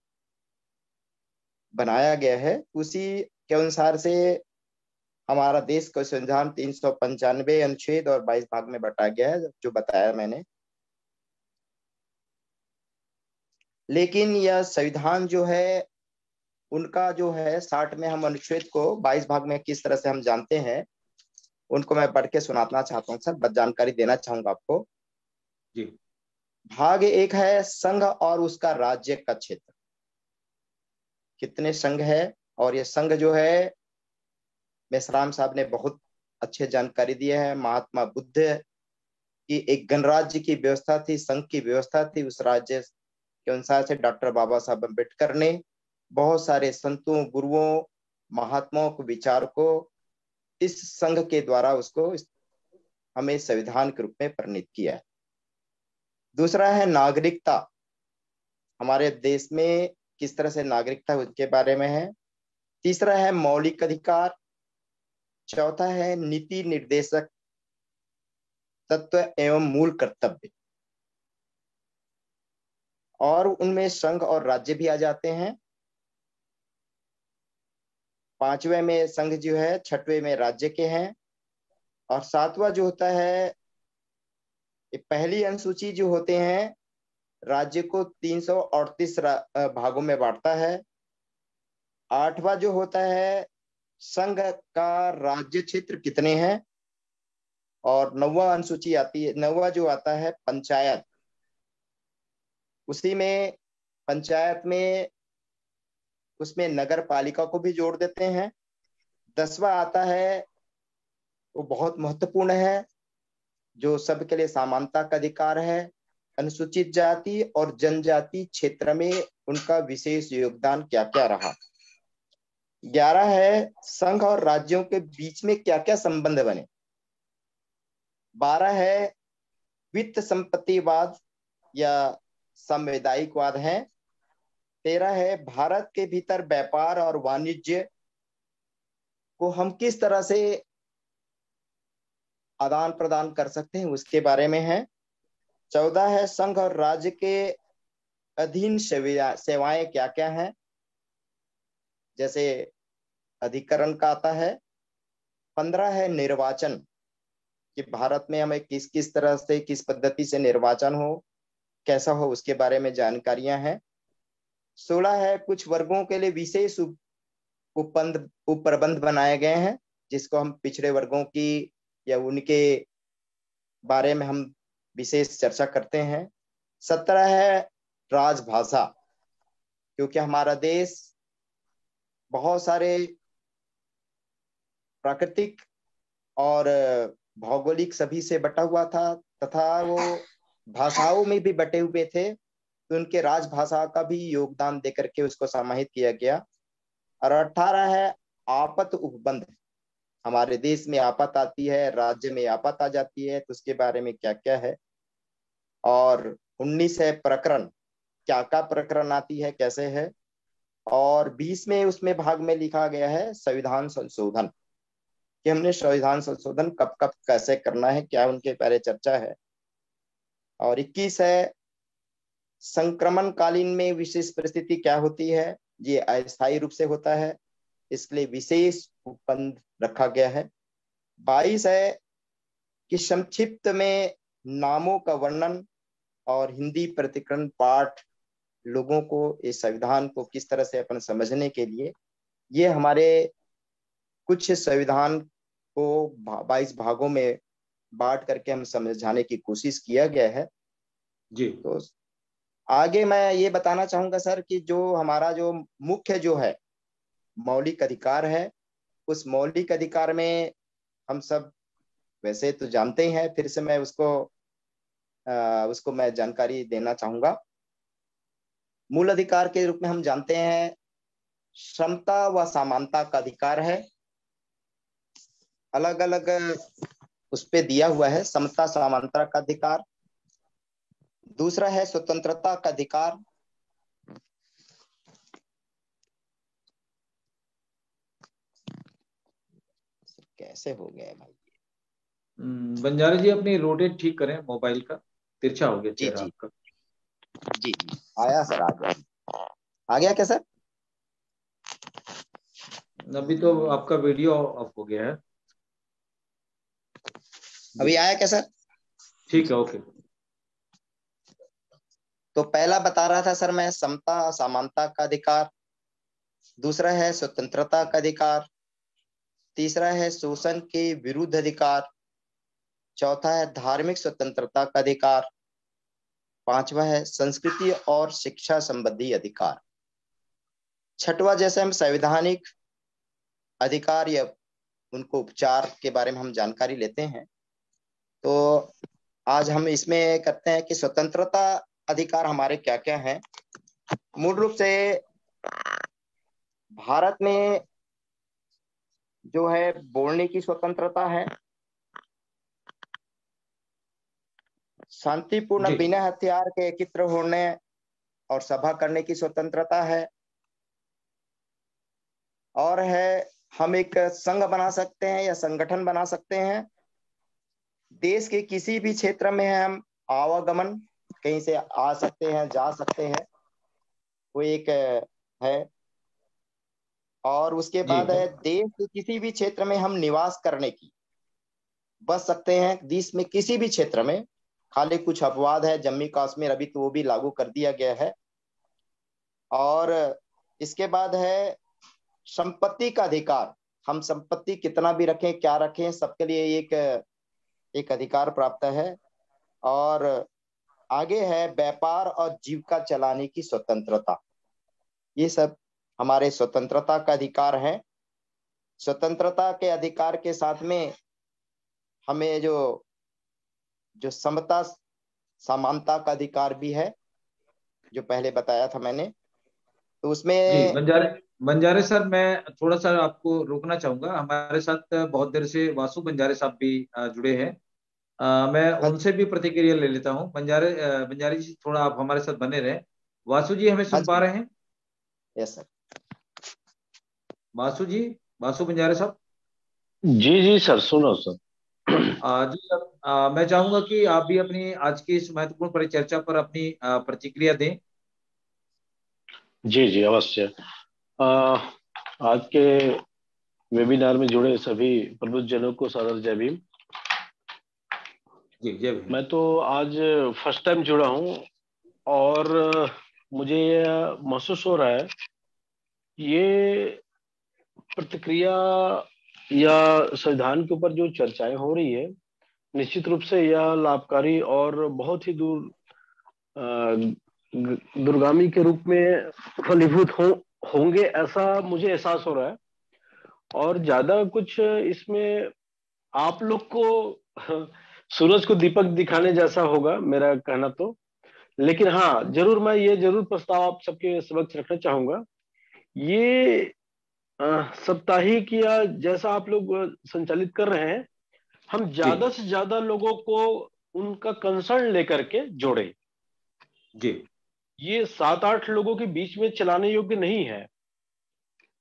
बनाया गया है। उसी के अनुसार से हमारा देश का संविधान 395 अनुच्छेद और 22 भाग में बांटा गया है, जो बताया मैंने। लेकिन यह संविधान जो है उनका जो है 60 में हम अनुच्छेद को 22 भाग में किस तरह से हम जानते हैं, उनको मैं पढ़ के सुनाना चाहता हूँ सर, बस जानकारी देना चाहूंगा आपको। जी। भाग एक है संघ और उसका राज्य का क्षेत्र। कितने संघ है, और ये संघ जो है मेश्राम साहब ने बहुत अच्छे जानकारी दी है। महात्मा बुद्ध की एक गणराज्य की व्यवस्था थी, संघ की व्यवस्था थी, उस राज्य के अनुसार से डॉक्टर बाबा साहब अम्बेडकर ने बहुत सारे संतों, गुरुओं, महात्माओं को, विचार को इस संघ के द्वारा उसको हमें संविधान के रूप में परिणित किया है। दूसरा है नागरिकता, हमारे देश में किस तरह से नागरिकता उसके बारे में है। तीसरा है मौलिक अधिकार। चौथा है नीति निर्देशक तत्व एवं मूल कर्तव्य, और उनमें संघ और राज्य भी आ जाते हैं। पांचवें में संघ जो है, छठवें में राज्य के हैं, और सातवां जो होता है, ये पहली अनुसूची जो होते हैं राज्य को 338 भागों में बांटता है। आठवां जो होता है संघ का राज्य क्षेत्र कितने हैं, और नौवां अनुसूची आती है, नौवां जो आता है पंचायत, उसी में पंचायत में उसमें नगर पालिका को भी जोड़ देते हैं। 10वां आता है, वो बहुत महत्वपूर्ण है, जो सबके लिए समानता का अधिकार है। अनुसूचित जाति और जनजाति क्षेत्र में उनका विशेष योगदान क्या क्या रहा। 11 है संघ और राज्यों के बीच में क्या क्या संबंध बने। 12 है वित्त संपत्तिवाद या सामुदायिकवाद है। 13 है भारत के भीतर व्यापार और वाणिज्य को हम किस तरह से आदान प्रदान कर सकते हैं, उसके बारे में है। 14 है संघ और राज्य के अधीन सेवाएं क्या क्या हैं, जैसे अधिकरण का आता है। 15 है निर्वाचन, कि भारत में हमें किस किस तरह से, किस पद्धति से निर्वाचन हो, कैसा हो, उसके बारे में जानकारियां हैं। 16 है कुछ वर्गों के लिए विशेष उपप्रबंध बनाए गए हैं, जिसको हम पिछड़े वर्गों की या उनके बारे में हम विशेष चर्चा करते हैं। 17 है राजभाषा, क्योंकि हमारा देश बहुत सारे प्राकृतिक और भौगोलिक सभी से बटा हुआ था, तथा वो भाषाओं में भी बटे हुए थे, तो उनके राजभाषा का भी योगदान देकर के उसको समाहित किया गया। और 18 है आपत उपबंध, हमारे देश में आपत आती है, राज्य में आपत आ जाती है, तो उसके बारे में क्या क्या है। और 19 है प्रकरण, क्या क्या प्रकरण आती है, कैसे है। और 20 में उसमें भाग में लिखा गया है संविधान संशोधन, कि हमने संविधान संशोधन कब कब कैसे करना है, क्या उनके बारे चर्चा है। और 21 है संक्रमण कालीन में विशेष परिस्थिति क्या होती है, ये अस्थायी रूप से होता है, इसके लिए विशेष उपबंध रखा गया है। 22 है कि संक्षिप्त में नामों का वर्णन और हिंदी प्रतिकरण पाठ लोगों को इस संविधान को किस तरह से अपन समझने के लिए, ये हमारे कुछ संविधान को 22 भागों में बांट करके हम समझाने की कोशिश किया गया है जी। तो आगे मैं ये बताना चाहूंगा सर, कि जो हमारा जो मुख्य जो है मौलिक अधिकार है, उस मौलिक अधिकार में हम सब वैसे तो जानते ही हैं, फिर से मैं उसको मैं जानकारी देना चाहूंगा। मूल अधिकार के रूप में हम जानते हैं समता व समानता का अधिकार है, अलग अलग उस पे दिया हुआ है समता समानता का अधिकार। दूसरा है स्वतंत्रता का अधिकार, कैसे हो गया भाई? बंजारे जी अपनी रोटेट ठीक करें, मोबाइल का तिरछा हो गया जी चेहरा जी आपका। जी आया सर, आ गया क्या सर? अभी तो आपका वीडियो ऑफ हो गया है। अभी आया क्या सर? ठीक है, ओके। तो पहला बता रहा था सर मैं समता समानता का अधिकार, दूसरा है स्वतंत्रता का अधिकार, तीसरा है शोषण के विरुद्ध अधिकार, चौथा है धार्मिक स्वतंत्रता का अधिकार, 5वां है संस्कृति और शिक्षा संबंधी अधिकार। 6वां जैसे हम संवैधानिक अधिकार या उनको उपचार के बारे में हम जानकारी लेते हैं, तो आज हम इसमें करते हैं कि स्वतंत्रता अधिकार हमारे क्या क्या हैं। मूल रूप से भारत में जो है बोलने की स्वतंत्रता है, शांतिपूर्ण बिना हथियार के एकत्र होने और सभा करने की स्वतंत्रता है, और है हम एक संघ बना सकते हैं या संगठन बना सकते हैं। देश के किसी भी क्षेत्र में हम आवागमन कहीं से आ सकते हैं, जा सकते हैं, वो एक है। और उसके बाद है देश के किसी भी क्षेत्र में हम निवास करने की बच सकते हैं। देश में किसी भी क्षेत्र में, खाली कुछ अपवाद है, जम्मू कश्मीर अभी तो वो भी लागू कर दिया गया है। और इसके बाद है संपत्ति का अधिकार, हम संपत्ति कितना भी रखें, क्या रखें, सबके लिए एक अधिकार प्राप्त है। और आगे है व्यापार और जीविका चलाने की स्वतंत्रता। ये सब हमारे स्वतंत्रता का अधिकार है। स्वतंत्रता के अधिकार के साथ में हमें जो समता समानता का अधिकार भी है, जो पहले बताया था मैंने। तो उसमें बंजारे सर, मैं थोड़ा सा आपको रोकना चाहूंगा। हमारे साथ बहुत देर से वासु बंजारे साहब भी जुड़े हैं। मैं उनसे भी प्रतिक्रिया ले लेता हूं। बंजारे जी, थोड़ा आप हमारे साथ बने रहे। वासु जी, हमें सुन पा रहे हैं? Yes sir. वासु जी, वासु बंजारे साहब। जी सर, सुनो सर। जी सर, मैं चाहूंगा कि आप भी अपनी आज की इस महत्वपूर्ण परिचर्चा पर अपनी प्रतिक्रिया दें। जी अवश्य। आज के वेबिनार में जुड़े सभी प्रबुद्धजनों को सादर जय भीम। जी जय भीम। मैं तो आज फर्स्ट टाइम जुड़ा हूं और मुझे महसूस हो रहा है ये प्रतिक्रिया या संविधान के ऊपर जो चर्चाएं हो रही है, निश्चित रूप से यह लाभकारी और बहुत ही दूरगामी के रूप में फलीभूत होंगे, ऐसा मुझे एहसास हो रहा है। और ज्यादा कुछ इसमें आप लोग को सूरज को दीपक दिखाने जैसा होगा मेरा कहना तो। लेकिन हाँ, जरूर मैं ये जरूर प्रस्ताव आप सबके समक्ष रखना चाहूंगा। ये साप्ताहिक या जैसा आप लोग संचालित कर रहे हैं, हम ज्यादा से ज्यादा लोगों को उनका कंसर्न लेकर के जोड़े। जी, ये 7-8 लोगों के बीच में चलाने योग्य नहीं है।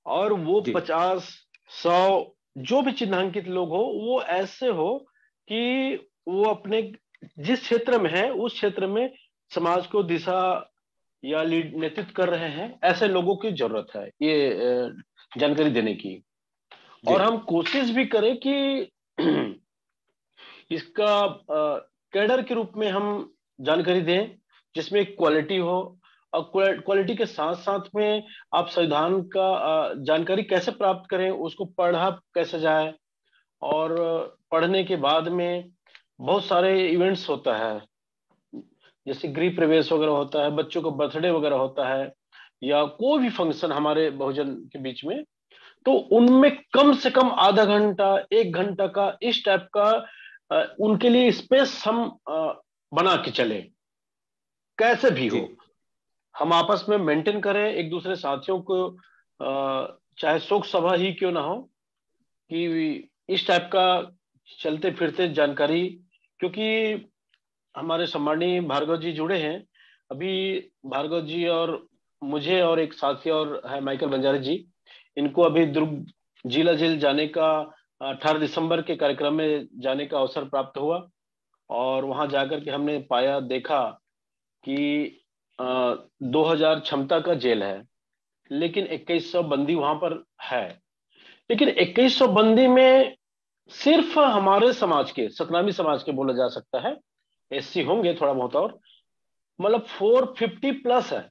और वो 50-100 जो भी चिन्हांकित लोग हो, वो ऐसे हो कि वो अपने जिस क्षेत्र में है उस क्षेत्र में समाज को दिशा या नेतृत्व कर रहे हैं, ऐसे लोगों की जरूरत है ये जानकारी देने की। और हम कोशिश भी करें कि इसका कैडर के रूप में हम जानकारी दें, जिसमें क्वालिटी हो। और क्वालिटी के साथ साथ में आप संविधान का जानकारी कैसे प्राप्त करें, उसको पढ़ा कैसे जाए। और पढ़ने के बाद में बहुत सारे इवेंट्स होता है, जैसे गृह प्रवेश वगैरह होता है, बच्चों का बर्थडे वगैरह होता है, या कोई भी फंक्शन हमारे बहुजन के बीच में, तो उनमें कम से कम आधा घंटा 1 घंटा का इस टाइप का उनके लिए स्पेस हम बना के चले, कैसे भी हो। हम आपस में मेंटेन करें एक दूसरे साथियों को, चाहे शोक सभा ही क्यों ना हो, कि इस टाइप का चलते फिरते जानकारी। क्योंकि हमारे सम्मानीय भार्गव जी जुड़े हैं अभी। भार्गव जी और मुझे और एक साथी और है माइकल बंजारे जी, इनको अभी दुर्ग जिला जेल जाने का 18 दिसंबर के कार्यक्रम में जाने का अवसर प्राप्त हुआ। और वहां जाकर के हमने पाया, देखा कि 2000 क्षमता का जेल है, लेकिन 2100 बंदी वहां पर है। लेकिन 2100 बंदी में सिर्फ हमारे समाज के, सतनामी समाज के बोला जा सकता है, एससी होंगे थोड़ा बहुत, और मतलब 450 प्लस है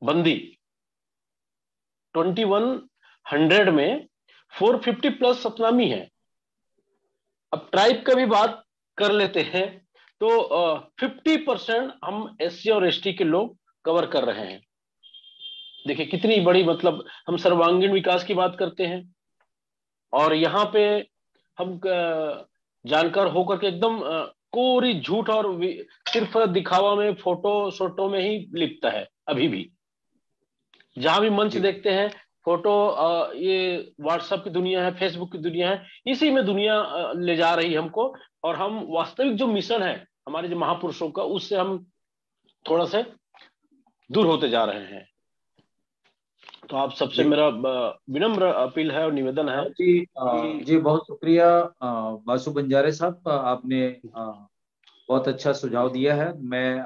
बंदी। 2100 में 450 प्लस सतनामी है। अब ट्राइब का भी बात कर लेते हैं, तो 50% हम SC और ST के लोग कवर कर रहे हैं। देखिए कितनी बड़ी, मतलब हम सर्वांगीण विकास की बात करते हैं और यहाँ पे हम जानकार होकर के एकदम कोरी झूठ और सिर्फ दिखावा में, फोटो सोटो में ही लिपटा है अभी भी। जहां भी मंच देखते हैं फोटो, ये व्हाट्सएप की दुनिया है, फेसबुक की दुनिया है, इसी में दुनिया ले जा रही है हमको, और हम वास्तविक जो मिशन है हमारे जो महापुरुषों का, उससे हम थोड़ा से दूर होते जा रहे हैं। तो आप सबसे मेरा विनम्र अपील है और निवेदन है। जी बहुत शुक्रिया बासु बंजारे साहब, आपने बहुत अच्छा सुझाव दिया है। मैं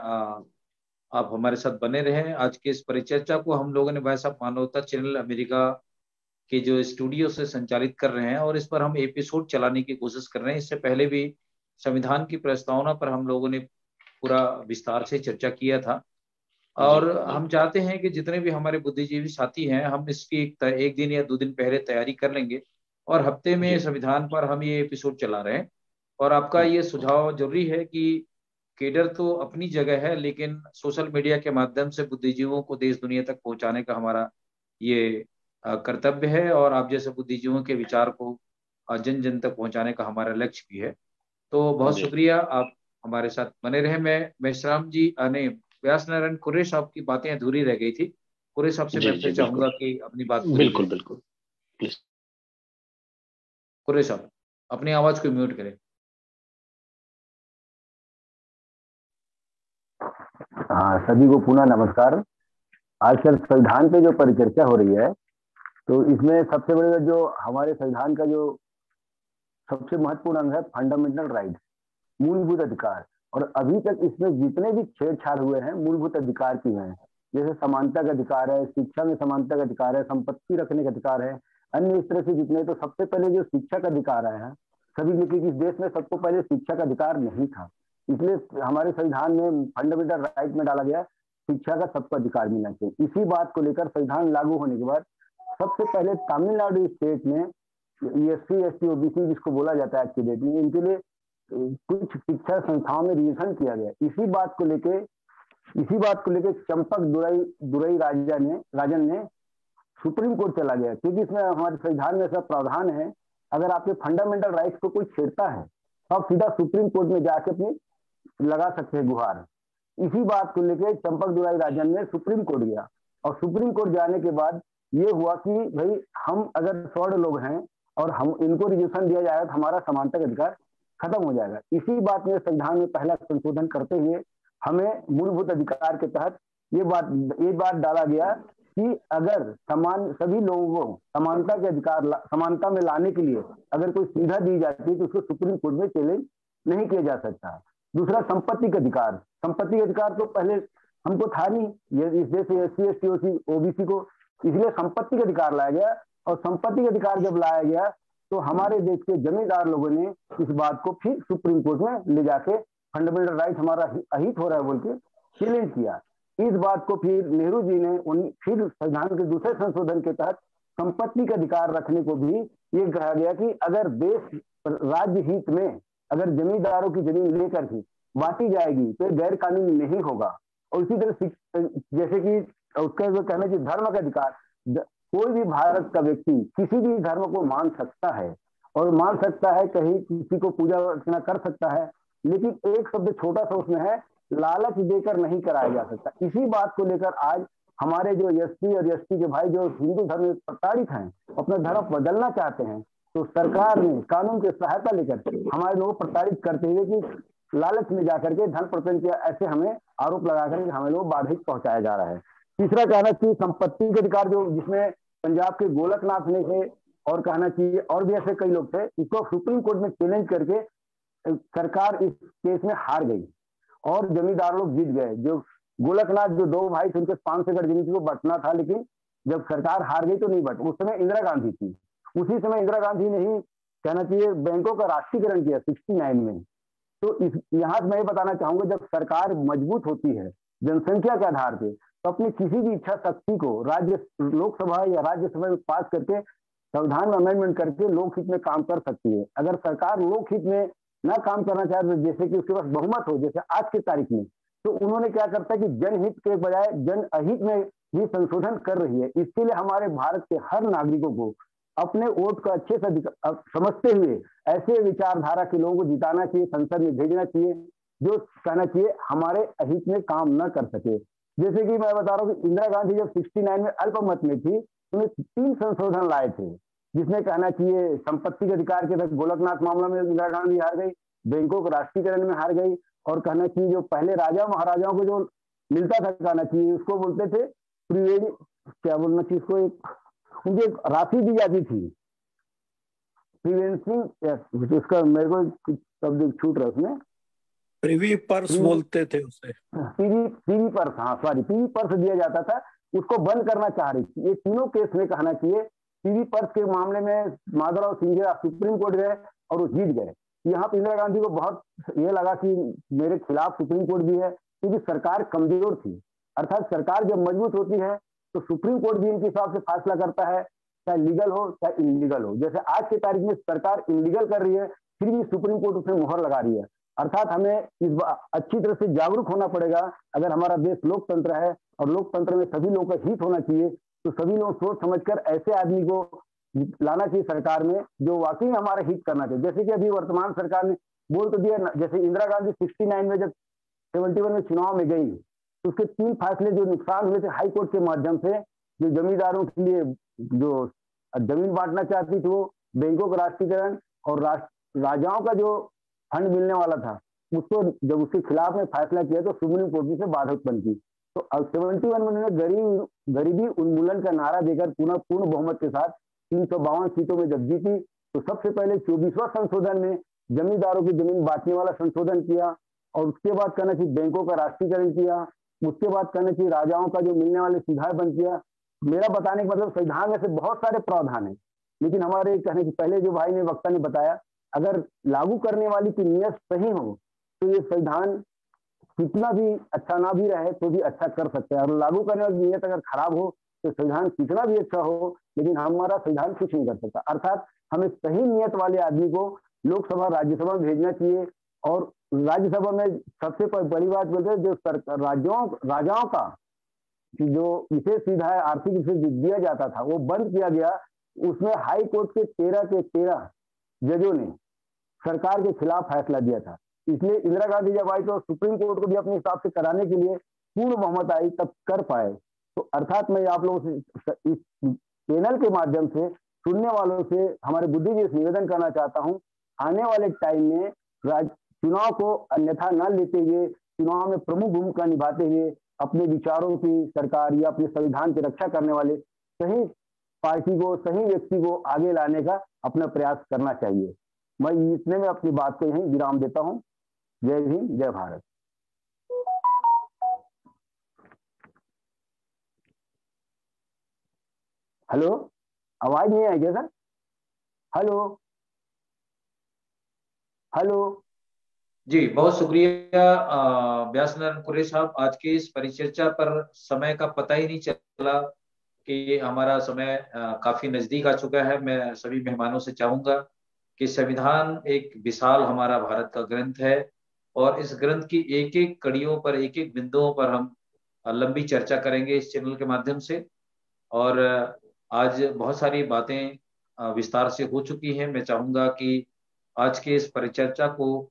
आप हमारे साथ बने रहें। आज के इस परिचर्चा को हम लोगों ने भाई साहब मानवता चैनल अमेरिका के जो स्टूडियो से संचालित कर रहे हैं और इस पर हम एपिसोड चलाने की कोशिश कर रहे हैं। इससे पहले भी संविधान की प्रस्तावना पर हम लोगों ने पूरा विस्तार से चर्चा किया था और हम चाहते हैं कि जितने भी हमारे बुद्धिजीवी साथी हैं, हम इसकी एक दिन या 2 दिन पहले तैयारी कर लेंगे और हफ्ते में संविधान पर हम ये एपिसोड चला रहे हैं। और आपका ये सुझाव जरूरी है कि केडर तो अपनी जगह है, लेकिन सोशल मीडिया के माध्यम से बुद्धिजीवों को देश दुनिया तक पहुंचाने का हमारा ये कर्तव्य है और आप जैसे बुद्धिजीवों के विचार को जन जन तक पहुंचाने का हमारा लक्ष्य भी है। तो बहुत शुक्रिया, आप हमारे साथ बने रहे। मैं मेश्राम जी ने व्यास नारायण कुरे साहब की बातें अधूरी रह गई थी। कुरे साहब से मैं फिर चाहूंगा कि अपनी बात बिल्कुल बिल्कुल प्लीज। कुरे साहब अपनी आवाज को म्यूट करें। हाँ, सभी को पुनः नमस्कार। आजकल संविधान पे जो परिचर्चा हो रही है, तो इसमें सबसे बड़े जो हमारे संविधान का जो सबसे महत्वपूर्ण अंग है फंडामेंटल राइट्स, मूलभूत अधिकार। और अभी तक इसमें जितने भी छेड़छाड़ हुए हैं मूलभूत अधिकार की हैं, जैसे समानता का अधिकार है, शिक्षा में समानता का अधिकार है, संपत्ति रखने का अधिकार है, अन्य इस तरह से जितने, तो सबसे पहले जो शिक्षा का अधिकार आया है सभी, लेकिन इस देश में सबको पहले शिक्षा का अधिकार नहीं था, इसलिए हमारे संविधान में फंडामेंटल राइट में डाला गया शिक्षा का सबको अधिकार मिलना चाहिए। इसी बात को लेकर संविधान लागू होने के बाद सबसे पहले तमिलनाडु स्टेट में SC ST OBC जिसको बोला जाता है आज की डेट में, इनके लिए कुछ शिक्षा संस्थाओं में रिजर्वेशन किया गया। इसी बात को लेके चंपक दुरई राजन ने सुप्रीम कोर्ट चला गया, क्योंकि इसमें हमारे संविधान में ऐसा प्रावधान है, अगर आपके फंडामेंटल राइट्स को कोई छेड़ता है तो आप सीधा सुप्रीम कोर्ट में जाके अपनी लगा सकते हैं गुहार। इसी बात को लेके चंपक दुराई राजन ने सुप्रीम कोर्ट गया और सुप्रीम कोर्ट जाने के बाद ये हुआ कि भाई हम अगर स्वर्ण लोग हैं और हम इनको रिजर्वेशन दिया जाएगा तो हमारा समानता का अधिकार खत्म हो जाएगा। इसी बात में संविधान में पहला संशोधन करते हुए हमें मूलभूत अधिकार के तहत ये बात डाला गया कि अगर सभी लोगों को समानता के अधिकार समानता में लाने के लिए अगर कोई सुविधा दी जाती है तो उसको सुप्रीम कोर्ट में चैलेंज नहीं किया जा सकता। दूसरा, संपत्ति का अधिकार तो पहले हमको था नहीं, ये इस देश में SC ST OBC को, इसलिए संपत्ति का अधिकार लाया गया। और संपत्ति का अधिकार जब लाया गया तो हमारे देश के जमींदार लोगों ने इस बात को फिर सुप्रीम कोर्ट में ले जाके फंडामेंटल राइट हमारा अहित हो रहा है बोल के चैलेंज किया। इस बात को फिर नेहरू जी ने फिर संविधान के दूसरे संशोधन के तहत संपत्ति का अधिकार रखने को भी ये कहा गया कि अगर देश राज्य हित में अगर जमींदारों की जमीन लेकर के बांटी जाएगी तो गैर कानूनी नहीं होगा। और इसी तरह जैसे कि उसका जो कहना चाहिए धर्म का अधिकार, कोई भी भारत का व्यक्ति किसी भी धर्म को मान सकता है और मान सकता है, कहीं किसी को पूजा अर्चना कर सकता है, लेकिन एक शब्द छोटा सा उसमें है, लालच देकर नहीं कराया जा सकता। इसी बात को लेकर आज हमारे जो SC और ST के भाई जो हिंदू धर्म में प्रताड़ित हैं, अपना धर्म बदलना चाहते हैं, तो सरकार ने कानून की सहायता लेकर हमारे लोगों को प्रताड़ित करते हुए कि लालच में जाकर के धन प्रपंच किया, ऐसे हमें आरोप लगाकर के हमें लोग बाधित पहुंचाया जा रहा है। तीसरा कहना चाहिए संपत्ति के अधिकार, जो जिसमें पंजाब के गोलकनाथ ने थे और कहना चाहिए और भी ऐसे कई लोग थे, इसको सुप्रीम कोर्ट में चैलेंज करके सरकार इस केस में हार गई और जमींदार लोग जीत गए। जो गोलकनाथ जो 2 भाई थे उनके 500 एकड़ जमीन को बंटना था, लेकिन जब सरकार हार गई तो नहीं बट, उस समय इंदिरा गांधी थी, उसी समय इंदिरा गांधी ने ही कहना चाहिए बैंकों का राष्ट्रीयकरण किया 69 में। तो यहाँ मैं बताना चाहूंगा, जब सरकार मजबूत होती है जनसंख्या के आधार पे, तो अपनी किसी भी इच्छा शक्ति को राज्य लोकसभा या राज्यसभा में पास करके संविधान में अमेंडमेंट करके लोकहित में काम कर सकती है। अगर सरकार लोकहित में ना काम करना चाहते, जैसे कि उसके पास बहुमत हो, जैसे आज की तारीख में, तो उन्होंने क्या करता है कि जनहित के बजाय जन अहित में भी संशोधन कर रही है। इसके लिए हमारे भारत के हर नागरिकों को अपने वोट का अच्छे से समझते हुए ऐसे विचारधारा के लोगों को जिताना चाहिए, संसद में भेजना चाहिए जो कहना चाहिए हमारे अहित में काम न कर सके। जैसे कि मैं बता रहा हूँ कि इंदिरा गांधी जब 69 में अल्पमत में थी, उन्हें 3 संशोधन लाए थे, जिसमें कहना चाहिए संपत्ति के अधिकार के तहत गोलकनाथ मामला में इंदिरा गांधी हार गई, बैंकों के राष्ट्रीयकरण में हार गई, और कहना चाहिए जो पहले राजा महाराजाओं को जो मिलता था कहना चाहिए उसको बोलते थे प्रिवेज, क्या बोलना चाहिए उसको, एक उनकी एक राशि दी जाती थी, प्रिवेंसिंग, उसका मेरे को शब्द छूट रहा है उसमें, प्रिवी पर्स बोलते थे उसे, पीवी पर्स, हाँ सॉरी, पीवी पर्स दिया जाता था, उसको बंद करना चाह रही थी। ये तीनों केस में कहना चाहिए पीवी पर्स के मामले में माधवराव सिंधिया सुप्रीम कोर्ट गए और वो जीत गए। यहाँ पे इंदिरा गांधी को बहुत ये लगा कि मेरे खिलाफ सुप्रीम कोर्ट भी है, क्योंकि सरकार कमजोर थी। अर्थात सरकार जब मजबूत होती है तो सुप्रीम कोर्ट भी इनके हिसाब से फैसला करता है, चाहे लीगल हो चाहे इनलीगल हो। जैसे आज की तारीख में सरकार इनलीगल कर रही है, फिर भी सुप्रीम कोर्ट उसमें मुहर लगा रही है। अर्थात हमें इस अच्छी तरह से जागरूक होना पड़ेगा। अगर हमारा देश लोकतंत्र है और लोकतंत्र में सभी लोगों का हित होना चाहिए, तो सभी लोग सोच समझकर ऐसे आदमी को लाना चाहिए सरकार में जो वाकई हमारा हित करना चाहिए। जैसे कि अभी वर्तमान सरकार ने बोल तो दिया, जैसे इंदिरा गांधी 69 में जब 71 में चुनाव में गई तो उसके 3 फैसले जो नुकसान हुए थे हाई कोर्ट के माध्यम से, जो जमींदारों के लिए जो जमीन बांटना चाहती थी वो, बैंकों का राष्ट्रीयकरण और राजाओं का जो फंड मिलने वाला था उसको जब उसके खिलाफ में फैसला किया तो सुप्रीम कोर्ट से बाधक बन गई। तो 71 में उन्होंने गरीबी उन्मूलन का नारा देकर पूर्ण बहुमत के साथ 352 सीटों में जब जीती, तो सबसे पहले 24वां संशोधन में जमींदारों की जमीन बांटने वाला संशोधन किया, और उसके बाद कहना चाहिए बैंकों का राष्ट्रीयकरण किया, उसके बाद कहना चाहिए राजाओं का जो मिलने वाले सुधार बंद किया। मेरा बताने का मतलब संविधान में से बहुत सारे प्रावधान है, लेकिन हमारे कहने की पहले जो भाई ने वक्ता ने बताया, अगर लागू करने वाली की नीयत सही हो तो ये संविधान कितना भी अच्छा ना भी रहे तो भी अच्छा कर सकते हैं, और लागू करने वाली नीयत अगर खराब हो तो संविधान कितना भी अच्छा हो लेकिन हमारा संविधान कुछ नहीं कर सकता। अर्थात हमें सही नीयत वाले आदमी को लोकसभा राज्यसभा में भेजना चाहिए, और राज्यसभा में सबसे बड़ी बात बोलते हैं जो राजाओं का जो विशेष सुविधाएं आर्थिक रूप से दिया जाता था वो बंद किया गया। उसमें हाई कोर्ट के 13 जजों ने सरकार के खिलाफ फैसला दिया था। इसलिए इंदिरा गांधी जब आई तो सुप्रीम कोर्ट को भी अपने हिसाब से कराने के लिए पूर्ण बहुमत आई तब कर पाए। तो अर्थात मैं आप लोगों से इस पैनल के माध्यम से सुनने वालों से हमारे बुद्धिजीवी से निवेदन करना चाहता हूं, आने वाले टाइम में चुनाव को अन्यथा न लेते हुए, चुनाव में प्रमुख भूमिका निभाते हुए अपने विचारों की सरकार या अपने संविधान की रक्षा करने वाले सही पार्टी को, सही व्यक्ति को आगे लाने का अपना प्रयास करना चाहिए। मैं इतने में अपनी बात को यहीं विराम देता हूं। जय हिंद, जय भारत। हेलो, आवाज नहीं आई क्या सर? Hello hello. जी बहुत शुक्रिया व्यास नारायण कुरे साहब। आज की इस परिचर्चा पर समय का पता ही नहीं चला कि हमारा समय काफी नजदीक आ चुका है। मैं सभी मेहमानों से चाहूंगा कि संविधान एक विशाल हमारा भारत का ग्रंथ है, और इस ग्रंथ की एक एक कड़ियों पर, एक एक बिंदुओं पर हम लंबी चर्चा करेंगे इस चैनल के माध्यम से। और आज बहुत सारी बातें विस्तार से हो चुकी हैं। मैं चाहूंगा कि आज के इस परिचर्चा को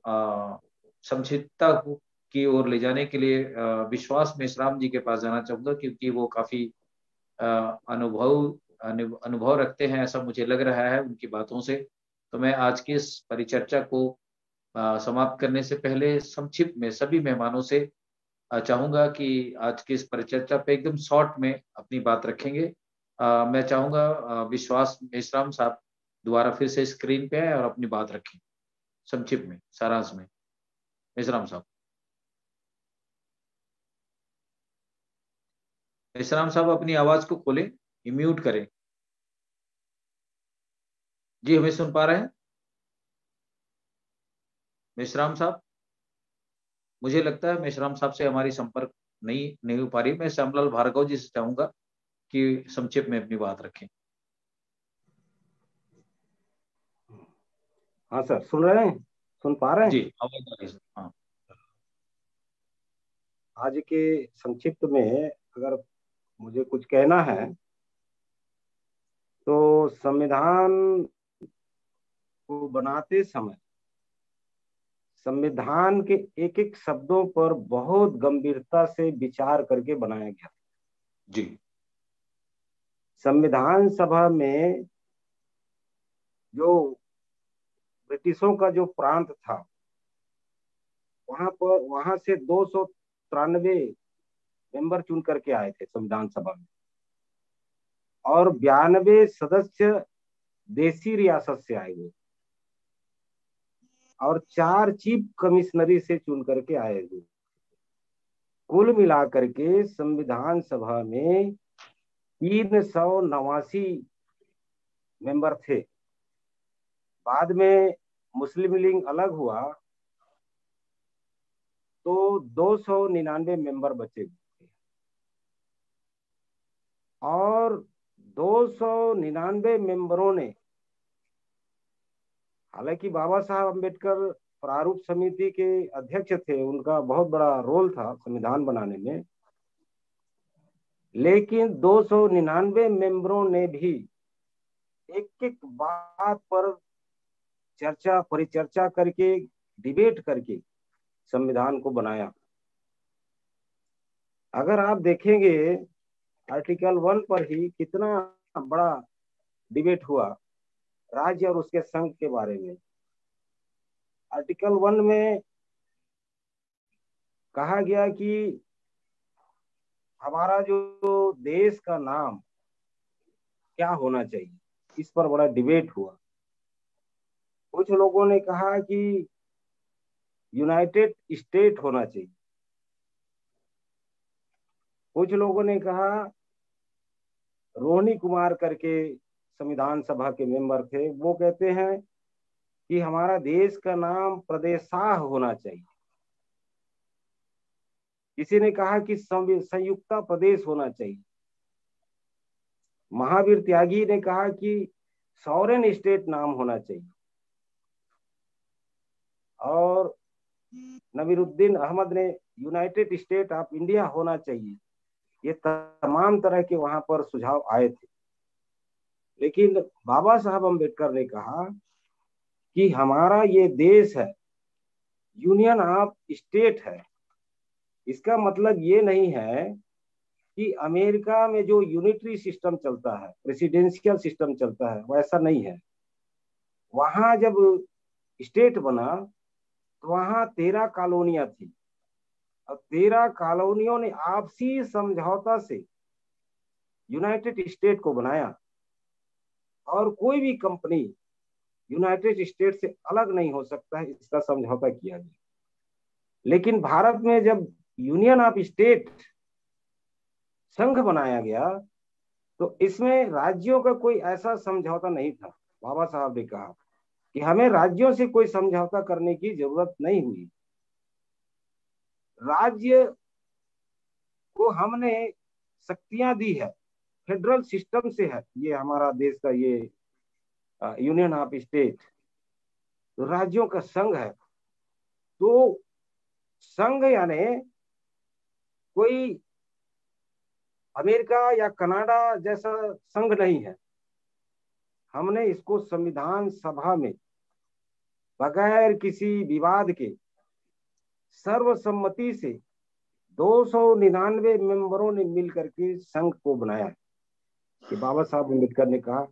संक्षिप्तता की ओर ले जाने के लिए विश्वास मेश्राम जी के पास जाना चाहूंगा, क्योंकि वो काफी अनुभव रखते हैं, ऐसा मुझे लग रहा है उनकी बातों से। तो मैं आज की इस परिचर्चा को समाप्त करने से पहले संक्षिप्त में सभी मेहमानों से चाहूंगा कि आज की इस परिचर्चा पे एकदम शॉर्ट में अपनी बात रखेंगे। मैं चाहूंगा विश्वास मेश्राम साहब दोबारा फिर से स्क्रीन पे आए और अपनी बात रखें संक्षिप्त में, सारांश में। मेश्राम साहब, मेश्राम साहब अपनी आवाज को खोलें, म्यूट करें। जी हमें सुन पा रहे हैं मेश्राम साहब? मुझे लगता है मेश्राम साहब से हमारी संपर्क नहीं हो पा रही। मैं श्यामलाल भार्गव जी से चाहूंगा कि संक्षिप्त में अपनी बात रखें। हाँ सर, सुन रहे हैं? सुन पा रहे हैं? जी, आवाज आ रही है। हाँ आज के संक्षिप्त में अगर मुझे कुछ कहना है तो संविधान को बनाते समय संविधान के एक एक शब्दों पर बहुत गंभीरता से विचार करके बनाया गया। जी संविधान सभा में जो ब्रिटिशों का जो प्रांत था, वहां से 293 मेंबर चुन करके आए थे संविधान सभा में, और 92 सदस्य देसी रियासत से आए हुए, और 4 चीफ कमिश्नरी से चुन करके आए हुए। कुल मिलाकर के संविधान सभा में 389 मेंबर थे। बाद में मुस्लिम लीग अलग हुआ तो 299 मेंबर बचे थे, और 299 मेंबरों ने, हालांकि बाबा साहब अम्बेडकर प्रारूप समिति के अध्यक्ष थे, उनका बहुत बड़ा रोल था संविधान बनाने में, लेकिन 299 मेंबरों ने भी एक एक बात पर चर्चा परिचर्चा करके, डिबेट करके संविधान को बनाया। अगर आप देखेंगे आर्टिकल 1 पर ही कितना बड़ा डिबेट हुआ राज्य और उसके संघ के बारे में। आर्टिकल 1 में कहा गया कि हमारा जो देश का नाम क्या होना चाहिए, इस पर बड़ा डिबेट हुआ। कुछ लोगों ने कहा कि यूनाइटेड स्टेट होना चाहिए, कुछ लोगों ने कहा, रोहिणी कुमार करके संविधान सभा के मेंबर थे, वो कहते हैं कि हमारा देश का नाम प्रदेशाह होना चाहिए। किसी ने कहा कि संयुक्ता प्रदेश होना चाहिए। महावीर त्यागी ने कहा कि सॉवरेन स्टेट नाम होना चाहिए, और नबीरुद्दीन अहमद ने यूनाइटेड स्टेट ऑफ इंडिया होना चाहिए। ये तमाम तरह के वहां पर सुझाव आए थे, लेकिन बाबा साहब अम्बेडकर ने कहा कि हमारा ये देश है, यूनियन ऑफ स्टेट है। इसका मतलब ये नहीं है कि अमेरिका में जो यूनिटरी सिस्टम चलता है, प्रेसिडेंशियल सिस्टम चलता है, वैसा नहीं है। वहां जब स्टेट बना तो वहां 13 कॉलोनियां थी, और 13 कॉलोनियों ने आपसी समझौता से यूनाइटेड स्टेट को बनाया, और कोई भी कंपनी यूनाइटेड स्टेट से अलग नहीं हो सकता है, इसका समझौता किया गया। लेकिन भारत में जब यूनियन ऑफ स्टेट संघ बनाया गया तो इसमें राज्यों का कोई ऐसा समझौता नहीं था। बाबा साहब ने कहा कि हमें राज्यों से कोई समझौता करने की जरूरत नहीं हुई। राज्य को हमने शक्तियां दी है, फेडरल सिस्टम से है ये हमारा देश का ये यूनियन ऑफ स्टेट, तो राज्यों का संघ है। तो संघ यानी कोई अमेरिका या कनाडा जैसा संघ नहीं है। हमने इसको संविधान सभा में बगैर किसी विवाद के सर्वसम्मति से 299 मेंबरों ने मिलकर के संघ को बनाया कि बाबा साहब अम्बेडकर ने कहा।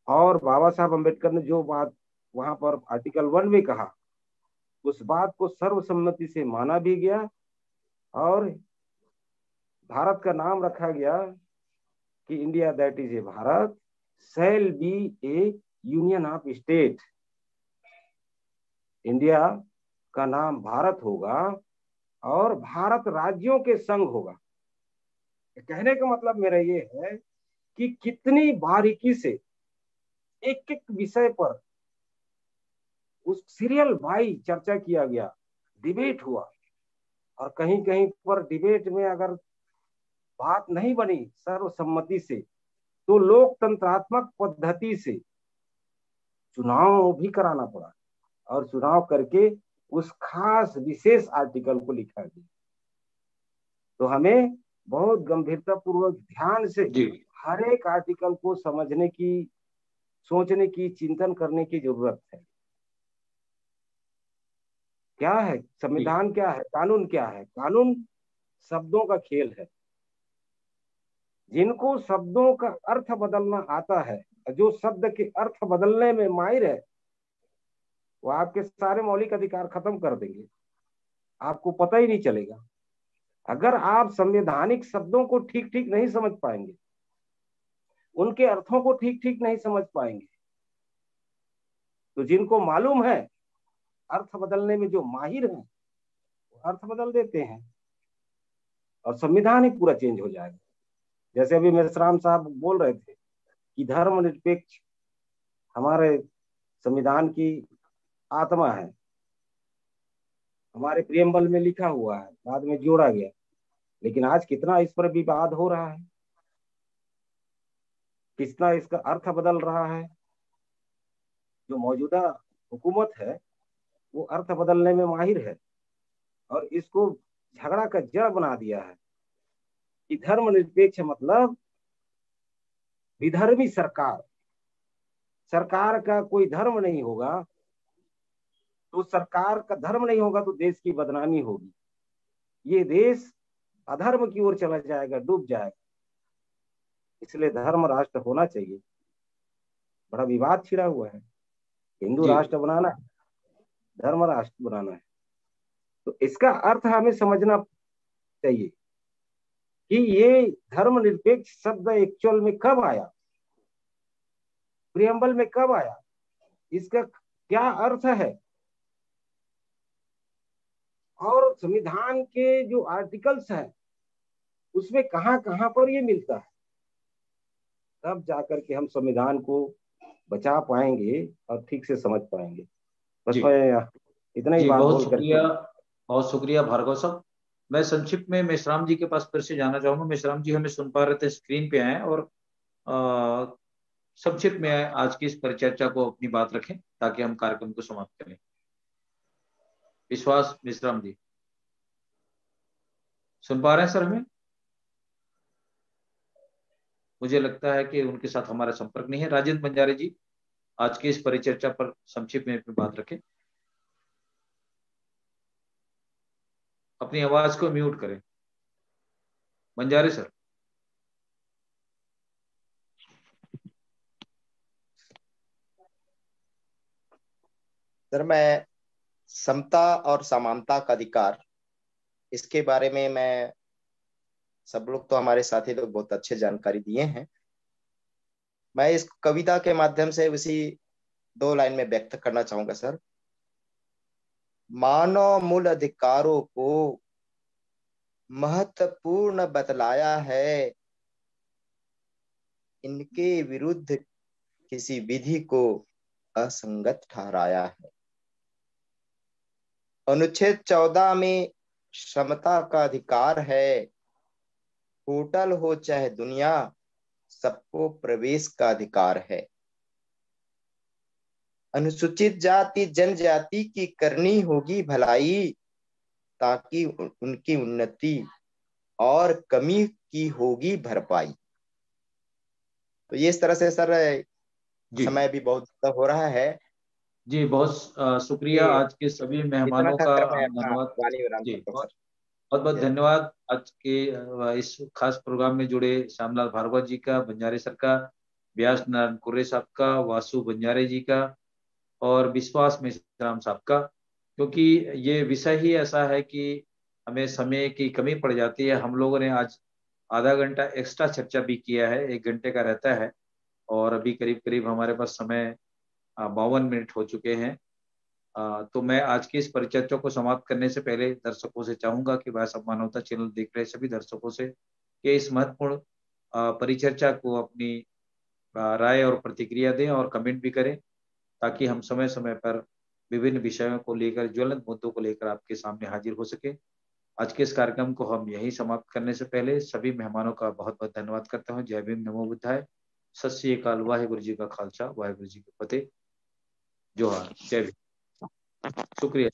और बाबा साहब अम्बेडकर ने जो बात वहां पर आर्टिकल 1 में कहा, उस बात को सर्वसम्मति से माना भी गया, और भारत का नाम रखा गया कि India that is a Bharat shall be A union of state. India का नाम भारत होगा और भारत राज्यों के संघ होगा। कहने का मतलब मेरा ये है कि कितनी बारीकी से एक एक विषय पर उस सीरियल बाई चर्चा किया गया, डिबेट हुआ, और कहीं कहीं पर डिबेट में अगर बात नहीं बनी सर्वसम्मति से तो लोकतंत्रात्मक पद्धति से चुनाव भी कराना पड़ा। और चुनाव करके उस खास विशेष आर्टिकल को लिखा गया। तो हमें बहुत गंभीरता पूर्वक ध्यान से हर एक आर्टिकल को समझने की, सोचने की, चिंतन करने की जरूरत है। क्या है संविधान, क्या है कानून, क्या है कानून? शब्दों का खेल है। जिनको शब्दों का अर्थ बदलना आता है, जो शब्द के अर्थ बदलने में माहिर है, वो आपके सारे मौलिक अधिकार खत्म कर देंगे, आपको पता ही नहीं चलेगा। अगर आप संवैधानिक शब्दों को ठीक ठीक नहीं समझ पाएंगे, उनके अर्थों को ठीक ठीक नहीं समझ पाएंगे, तो जिनको मालूम है अर्थ बदलने में, जो माहिर हैं, वो अर्थ बदल देते हैं और संविधान ही पूरा चेंज हो जाएगा। जैसे अभी मेश्राम साहब बोल रहे थे कि धर्मनिरपेक्ष हमारे संविधान की आत्मा है, हमारे प्रियम्बल में लिखा हुआ है, बाद में जोड़ा गया, लेकिन आज कितना इस पर विवाद हो रहा है, कितना इसका अर्थ बदल रहा है। जो मौजूदा हुकूमत है वो अर्थ बदलने में माहिर है और इसको झगड़ा का जड़ बना दिया है कि धर्मनिरपेक्ष मतलब विधर्मी सरकार, सरकार का कोई धर्म नहीं होगा, तो सरकार का धर्म नहीं होगा तो देश की बदनामी होगी, ये देश अधर्म की ओर चला जाएगा, डूब जाएगा। इसलिए धर्म राष्ट्र होना चाहिए। बड़ा विवाद छिड़ा हुआ है, हिंदू राष्ट्र बनाना है, धर्म राष्ट्र बनाना है। तो इसका अर्थ हमें समझना चाहिए कि ये धर्मनिरपेक्ष शब्द एक्चुअल में कब आया, प्रियम्बल में कब आया, इसका क्या अर्थ है, और संविधान के जो आर्टिकल्स हैं उसमें कहां कहां पर ये मिलता है। तब जाकर के हम संविधान को बचा पाएंगे और ठीक से समझ पाएंगे। बस मैं इतना ही बात बोल करके। बहुत शुक्रिया भार्गव साहब। मैं संक्षिप्त में मेश्राम जी के पास फिर से जाना चाहूंगा। मेश्राम जी हमें सुन पा रहे थे, स्क्रीन पे आए और संक्षिप्त में आज की इस परिचर्चा को अपनी बात रखें ताकि हम कार्यक्रम को समाप्त करें। विश्वास मेश्राम जी सुन पा रहे हैं सर हमें? मुझे लगता है कि उनके साथ हमारा संपर्क नहीं है। राजेंद्र बंजारे जी आज की इस परिचर्चा पर संक्षिप्त में अपनी बात रखें। अपनी आवाज को म्यूट करें बंजारे सर। सर मैं समता और समानता का अधिकार, इसके बारे में मैं, सब लोग तो हमारे साथी लोग बहुत अच्छे जानकारी दिए हैं। मैं इस कविता के माध्यम से उसी 2 लाइन में व्यक्त करना चाहूंगा सर। मानव मूल अधिकारों को महत्वपूर्ण बतलाया है, इनके विरुद्ध किसी विधि को असंगत ठहराया है। अनुच्छेद 14 में समता का अधिकार है, होटल हो चाहे दुनिया, सबको प्रवेश का अधिकार है। अनुसूचित जाति जनजाति की करनी होगी भलाई, ताकि उनकी उन्नति और कमी की होगी भरपाई। तो ये इस तरह से सर समय भी बहुत हो रहा है जी। बहुत शुक्रिया आज के सभी मेहमानों का धन्यवाद जी। बहुत बहुत धन्यवाद आज के इस खास प्रोग्राम में जुड़े श्यामलाल भार्गव जी का, बंजारे सर का, व्यास नारायण कुर्रे साहब का, वासु बंजारे जी का और विश्वास मेश्राम साहब का। क्योंकि ये विषय ही ऐसा है कि हमें समय की कमी पड़ जाती है। हम लोगों ने आज आधा घंटा एक्स्ट्रा चर्चा भी किया है, 1 घंटे का रहता है और अभी करीब करीब हमारे पास समय 52 मिनट हो चुके हैं। तो मैं आज की इस परिचर्चा को समाप्त करने से पहले दर्शकों से चाहूंगा कि वह सब मानवता चैनल देख रहे सभी दर्शकों से कि इस महत्वपूर्ण परिचर्चा को अपनी राय और प्रतिक्रिया दें और कमेंट भी करें, ताकि हम समय समय पर विभिन्न विषयों को लेकर, ज्वलंत मुद्दों को लेकर आपके सामने हाजिर हो सके। आज के इस कार्यक्रम को हम यही समाप्त करने से पहले सभी मेहमानों का बहुत बहुत धन्यवाद करता हूँ। जय भीम, नमो बुद्धाय, सत श्री अकाल, वाहिगुरु जी का खालसा, वाहिगुरु जी की फतेह, जोहार, जय भीम। शुक्रिया।